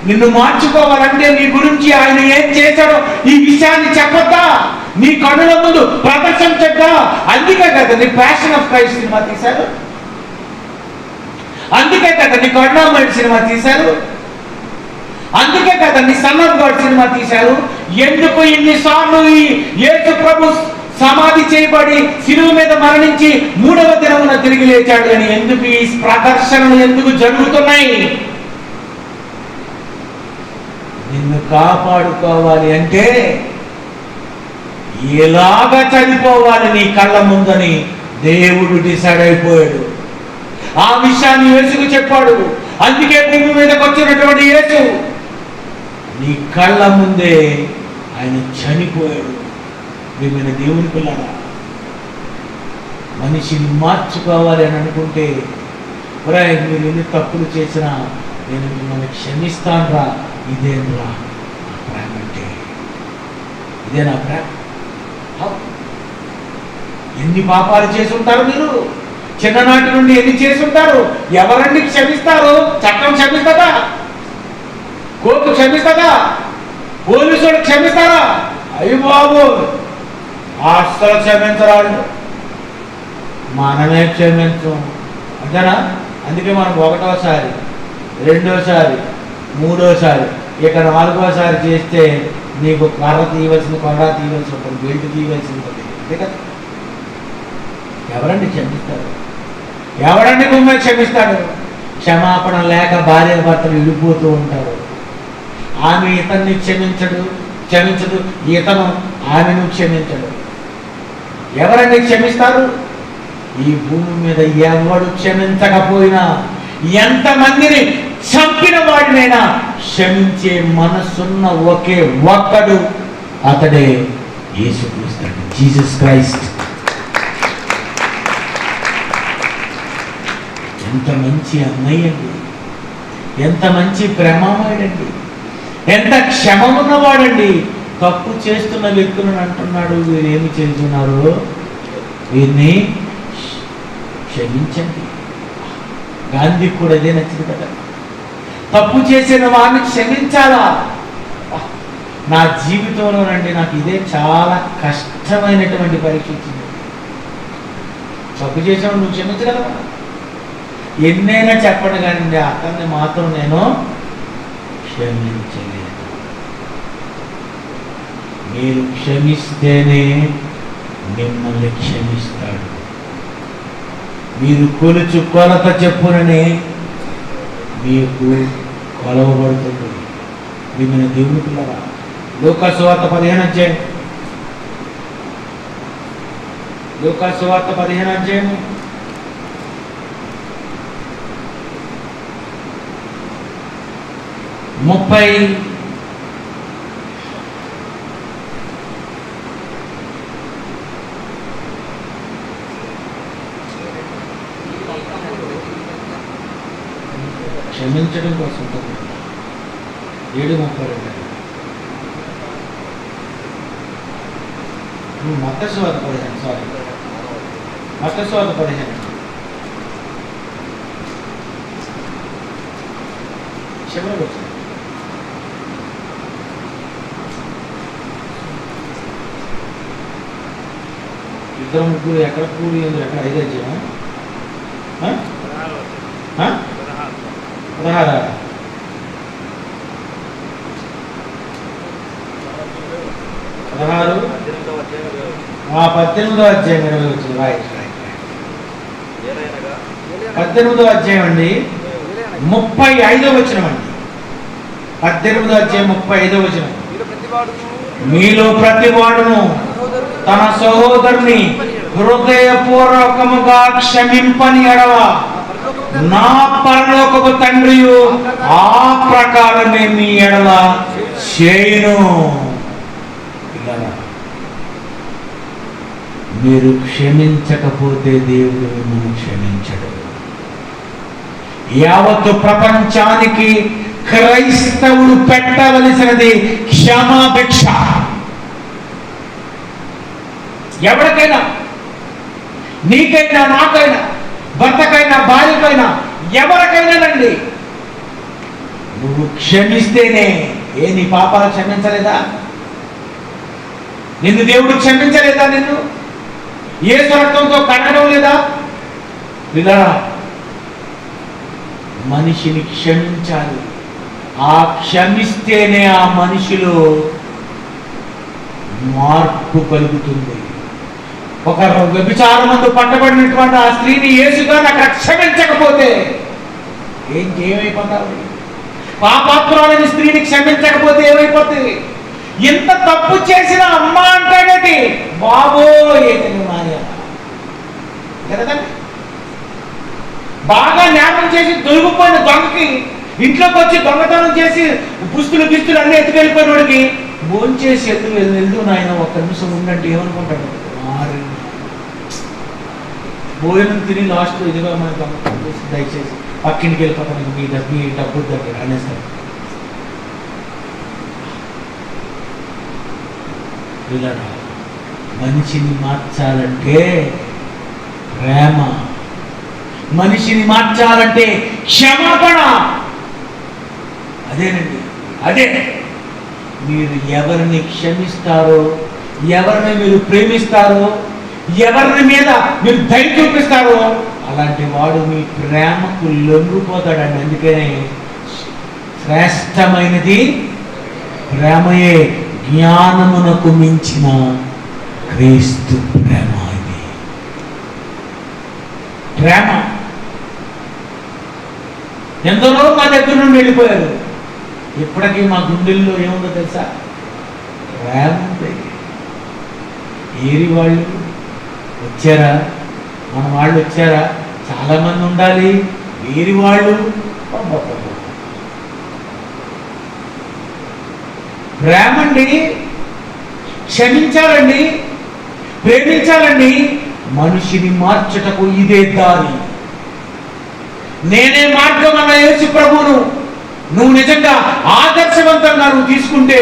నిన్ను మార్చుకోవాలంటే నీ గురించి ఆయన ఏం చేశాడో ఈ విషయాన్ని చెప్పొద్దా? నీ కన్నుల ముందు ప్రదర్శించద్దా? అందుకే కదా నీ ప్యాషన్ ఆఫ్ క్రైస్ట్ సినిమా తీశారు, అందుకే కదా నీ కరుణామయుడు సినిమా తీశారు, అందుకే కదా నీ సన్ ఆఫ్ గాడ్ సినిమా తీశారు. ఎందుకు ఇన్నిసార్లు ఈ యేసు ప్రభు సమాధి చేయబడి శిలువ మీద మరణించి 3వ దినమున తిరిగి లేచాడు అని ఎందుకు ఈ ప్రదర్శనలు ఎందుకు జరుగుతున్నాయి? నిన్ను కాపాడుకోవాలి అంటే ఎలాగ చనిపోవాలి నీ కళ్ళ ముందని దేవుడు డిసైడ్ అయిపోయాడు. ఆ విషయాన్ని యేసుకు చెప్పాడు. అందుకే భూమి మీదకి వచ్చినటువంటి యేసు నీ కళ్ళ ముందే ఆయన చనిపోయాడు. ప్రియమైన దేవుని పిల్లరా, మనిషిని మార్చుకోవాలి అని అనుకుంటే, మీరు ఎన్ని తప్పులు చేసినా నేను మిమ్మల్ని క్షమిస్తాను రా, ఇదేనరా నా ప్రేమ అంటే, ఇదే నా ప్రేమ. ఎన్ని పాపాలు చేసి ఉంటారు మీరు? చిన్ననాటి నుండి ఎన్ని చేసి ఉంటారు? ఎవరండి క్షమిస్తారు? చట్టం క్షమిస్తుందా? కోర్టు క్షమిస్తుందా? పోలీసులు క్షమిస్తారా? అయ్యి బాబు, అస్సలు క్షమించరాడు. మనమే క్షమించం అంతేనా? అందుకే మనం 1వసారి, 2వసారి, 3వసారి, ఇక 4వసారి చేస్తే నీకు కర్ర తీయవలసింది, కొర్ర తీయవలసి ఉంటుంది, బెల్ట్ తీయవలసి ఉంటుంది. అంతే కదా? ఎవరండి క్షమిస్తారు? ఎవరండి మిమ్మల్ని క్షమిస్తాడు? క్షమాపణ లేక భార్య భర్తలు విడిపోతూ ఉంటారు. ఆమె ఇతన్ని క్షమించదు, ఇతను ఆమెను క్షమించడు. ఎవరండి క్షమిస్తారు? ఈ భూమి మీద ఎవడు క్షమించకపోయినా, ఎంతమందిని చంపిన వాడినైనా క్షమించే మనసున్న ఒకే ఒక్కడు, అతడే యేసుక్రీస్తు, జీసస్ క్రైస్ట్. ఎంత మంచి అన్నయ్యండి, ఎంత మంచి ప్రేమమయుడండి, ఎంత క్షమమున్నవాడండి. తప్పు చేస్తున్న వ్యక్తులను అంటున్నాడు, వీరేమి చేస్తున్నారు? వీరిని క్షమించండి. గాంధీకి కూడా అదే నచ్చింది కదా, తప్పు చేసిన వారిని క్షమించాలా. నా జీవితంలోనండి నాకు ఇదే చాలా కష్టమైనటువంటి పరీక్ష వచ్చింది. తప్పు చేసావు, నువ్వు క్షమించగలవా? ఎన్నైనా చెప్పండి కానీ అతన్ని మాత్రం నేను క్షమించలేదు. మీరు క్షమిస్తేనే మిమ్మల్ని క్షమిస్తాడు. మీరు కొలత చెప్పుననే మీకు కొలవబడుతుంది. మిమ్మల్ని దేవుని పిల్లరా, లూకా సువార్త 15 అధ్యాయం, లూకా సువార్త 15 అధ్యాయం 30 క్షమించడం కోసం 7:32 మత్తయి సువార్త 15 మత్తయి సువార్త 15 చివరికి వచ్చింది. ఇద్దరు ముగ్గురు ఎక్కడ కూలి, ఎక్కడ 5 అధ్యాయం 16 18వ అధ్యాయం 20 వచ్చింది. రైట్ 18వ అధ్యాయం అండి 35వ వచనం అండి. 18వ అధ్యాయం 35వ వచనం. మీలో ప్రతివాడును తన సహోదరుని హృదయపూర్వకముగా క్షమింపని ఎడల నా పరలోకపు తండ్రియు ఆ ప్రకారమే మీ ఎడల చేయును. మీరు క్షమించకపోతే దేవుడు మిమ్మల్ని క్షమించడు. యావత్తు ప్రపంచానికి క్రైస్తవుడు పెట్టవలసినది క్షమాభిక్ష. ఎవరికైనా, నీకైనా, నాకైనా, భర్తకైనా, భార్యకైనా, ఎవరికైనానండి, నువ్వు క్షమిస్తేనే. నీ పాపాలు క్షమించలేదా? నిన్ను దేవుడు క్షమించలేదా? నిన్ను ఏ స్వరక్తంతో కట్టడం లేదా? ఇలా మనిషిని క్షమించాలి. ఆ క్షమిస్తేనే ఆ మనిషిలో మార్పు కలుగుతుంది. ఒక వ్యభిచారమందు పట్టబడినటువంటి ఆ స్త్రీని యేసుగారు అక్కడ క్షమించకపోతే ఏమైపోతావు? పాపాత్మురాలని స్త్రీని క్షమించకపోతే ఏమైపోతుంది? ఎంత తప్పు చేసిన అమ్మ అంటాడేటి, బాబో ఏతని మాయ కదండి. బాగా జ్ఞాపం చేసి దొరికిపోయిన దొంగకి ఇంట్లోకి వచ్చి దొంగతనం చేసి పుస్తులు గిస్తులు అన్నీ ఎత్తుకెళ్ళిపోయిన వాడికి భోంచేసి వెళ్తూ నాయన ఒక్క నిమిషం ఉండంటే ఏమనుకుంటాడు? భోజనం తిని లాస్ట్ ఇదిగా మన దొంగతనం చేసి దయచేసి పక్కింటికి వెళ్ళిపోతాను, మీ డబ్బు దగ్గర అనేస్తాడు. మనిషిని మార్చాలంటే ప్రేమ, మనిషిని మార్చాలంటే క్షమాపణ. అదేనండి, అదే మీరు ఎవరిని క్షమిస్తారో, ఎవరిని మీరు ప్రేమిస్తారో, ఎవరిని మీద మీరు దయ చూపిస్తారో అలాంటి వాడు మీ ప్రేమకు లొంగిపోతాడండి. అందుకనే శ్రేష్టమైనది ప్రేమయే, జ్ఞానమునకు మించిన క్రీస్తు ప్రేమ. ఇది ప్రేమ. ఎందరో మా దగ్గర నుండి వెళ్ళిపోయారు, ఇప్పటికీ మా గుండెల్లో ఏముందో తెలుసా? ప్రేమ ఉంది. ఏరి వాళ్ళు వచ్చారా? మన వాళ్ళు వచ్చారా? చాలా మంది ఉండాలి. వేరి వాళ్ళు ప్రేమ అండి, క్షమించాలండి, ప్రేమించాలండి. మనిషిని మార్చుటకు ఇదే దారి. నేనే మార్గం అన్న యేసు ప్రభువును నువ్వు నిజంగా ఆదర్శవంతంగా నువ్వు తీసుకుంటే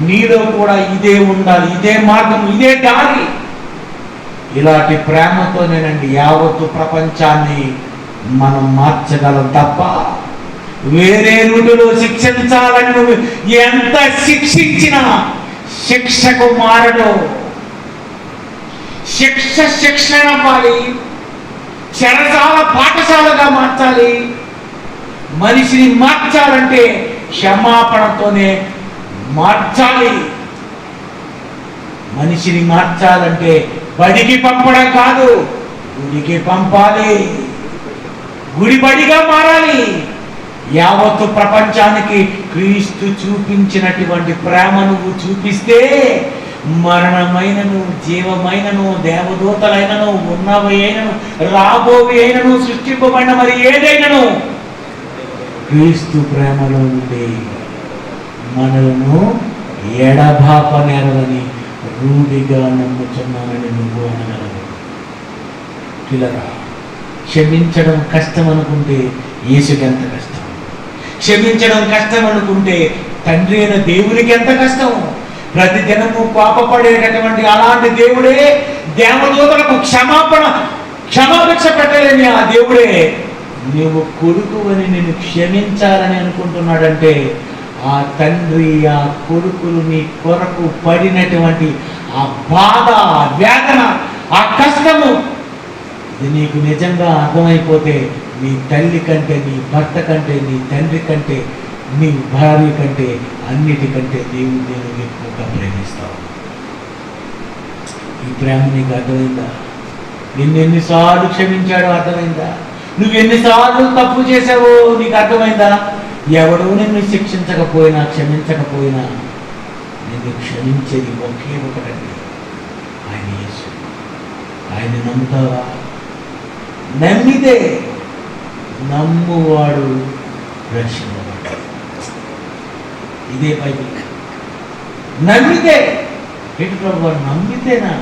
నీలో కూడా ఇదే ఉండాలి, ఇదే మార్గం, ఇదే దారి. ఇలాంటి ప్రేమతోనేనండి యావత్తు ప్రపంచాన్ని మనం మార్చగలం తప్ప వేరే రూటులో శిక్షించాలని నువ్వు ఎంత శిక్షించినా శిక్షకు మారడు. శిక్షణ అవ్వాలి, చెరసాల పాఠశాలగా మార్చాలి. మనిషిని మార్చాలంటే క్షమాపణతోనే మార్చాలి. మనిషిని మార్చాలంటే బడికి పంపడం కాదు, గుడికి పంపాలి. గుడి బడిగా మారాలి. యావత్తు ప్రపంచానికి క్రీస్తు చూపించినటువంటి ప్రేమ నువ్వు చూపిస్తే మరణమైనను, జీవమైనను, దేవదూతలైనను, ఉన్నవి అయినను, రాబోవి అయినను, సృష్టింపబడిన మరి ఏదైనను క్రీస్తు ప్రేమలో ఉండే మనలను ఎడబాపనేరని రూఢిగా నమ్ముతున్నానని నువ్వు అనగలవు. పిల్లరా, క్షమించడం కష్టం అనుకుంటే యేసుకి ఎంత కష్టం, క్షమించడం కష్టం అనుకుంటే తండ్రి అయిన దేవునికి ఎంత కష్టం. ప్రతి దినము పాపపడేటటువంటి అలాంటి దేవుడే దేవదూతలకు క్షమాభిక్ష పెట్టలేని ఆ దేవుడే నువ్వు కొడుకు అని నేను క్షమించాలని అనుకుంటున్నాడంటే ఆ తండ్రి ఆ కొడుకులు నీ కొరకు పడినటువంటి ఆ బాధ, ఆ వేదన, ఆ కష్టము ఇది నీకు నిజంగా అర్థమైపోతే నీ తల్లి కంటే, నీ భర్త కంటే, నీ తండ్రి కంటే, నీ భార్య కంటే, అన్నిటికంటే దేవుడు నేను ఎక్కువగా ప్రేమిస్తావు. ఈ ప్రేమ నీకు అర్థమైందా? నిన్ను ఎన్నిసార్లు క్షమించాడో అర్థమైందా? నువ్వు ఎన్నిసార్లు తప్పు చేసావో నీకు అర్థమైందా? ఎవడో నిన్ను శిక్షించకపోయినా, క్షమించకపోయినా నిన్ను క్షమించేది ఒకే ఒకటండి, ఆయన యేసు. ఆయన నమ్ముతావా? నమ్మితే నమ్మువాడు రక్షించబడ్డాడు. ఇదే బైబిల్. నమ్మితే ఏంటి ప్రభు, నమ్మితేనా?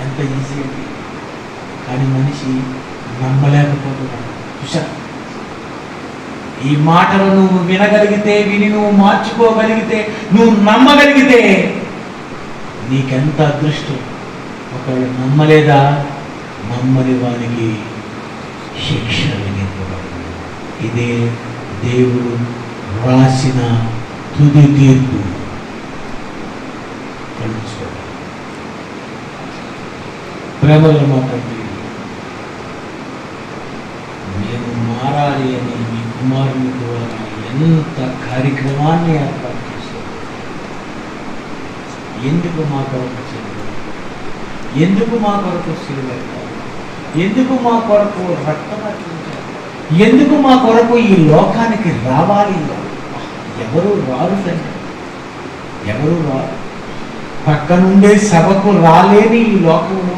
ఎంత ఈజీ అండి. కానీ మనిషి నమ్మలేకపోతున్నాడు. చూసా, ఈ మాటలు నువ్వు వినగలిగితే, విని నువ్వు మార్చుకోగలిగితే, నువ్వు నమ్మగలిగితే నీకెంత అదృష్టం. ఒకవేళ నమ్మలేదా, నమ్మని వానికి శిక్ష విధింపబడుతుంది. ఇదే దేవుడు రాసిన తుది తీర్పు. ప్రేమలో మా తండ్రి, మేము మారాలి అని మీ కుమారుని ద్వారా ఎంత కార్యక్రమాన్ని ఏర్పాటు చేశారు. ఎందుకు మా కొరకు చేయలేదు? ఎందుకు మా కొరకు సిలువెత్తారు? ఎందుకు మా కొరకు రక్తం అర్పించారు? ఎందుకు మా కొరకు ఈ లోకానికి రావాలి? ఎవరు రారు తండ్రి, ఎవరు రారు. పక్కనుండే సభకు రాలేని ఈ లోకంలో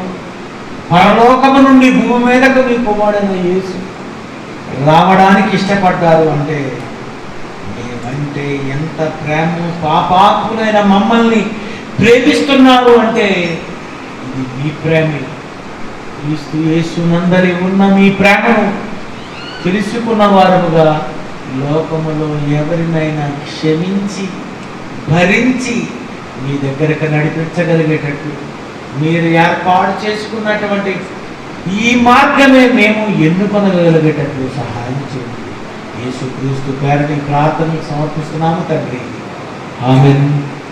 పరలోకము నుండి భూమి మీదకు మీ కుమారుడైన యేసు రావడానికి ఇష్టపడ్డారు అంటే మేమంటే ఎంత ప్రేమ. పాపాత్ములైన మమ్మల్ని ప్రేమిస్తున్నారు అంటే ఇది మీ ప్రేమే. క్రీస్తు యేసునందలి ఉన్న మీ ప్రేమను తెలుసుకున్న వారముగా లోకములో ఎవరినైనా క్షమించి భరించి మీ దగ్గరకు నడిపించగలిగేటట్లు మీరు ఏర్పాటు చేసుకున్నటువంటి ఈ మార్గమే మేము ఎన్నుకొనగలిగేటట్లు సహాయం చేయండి. యేసుక్రీస్తు పేరటి ప్రార్థనలు సమర్పిస్తున్నాము తండ్రి. ఆమేన్.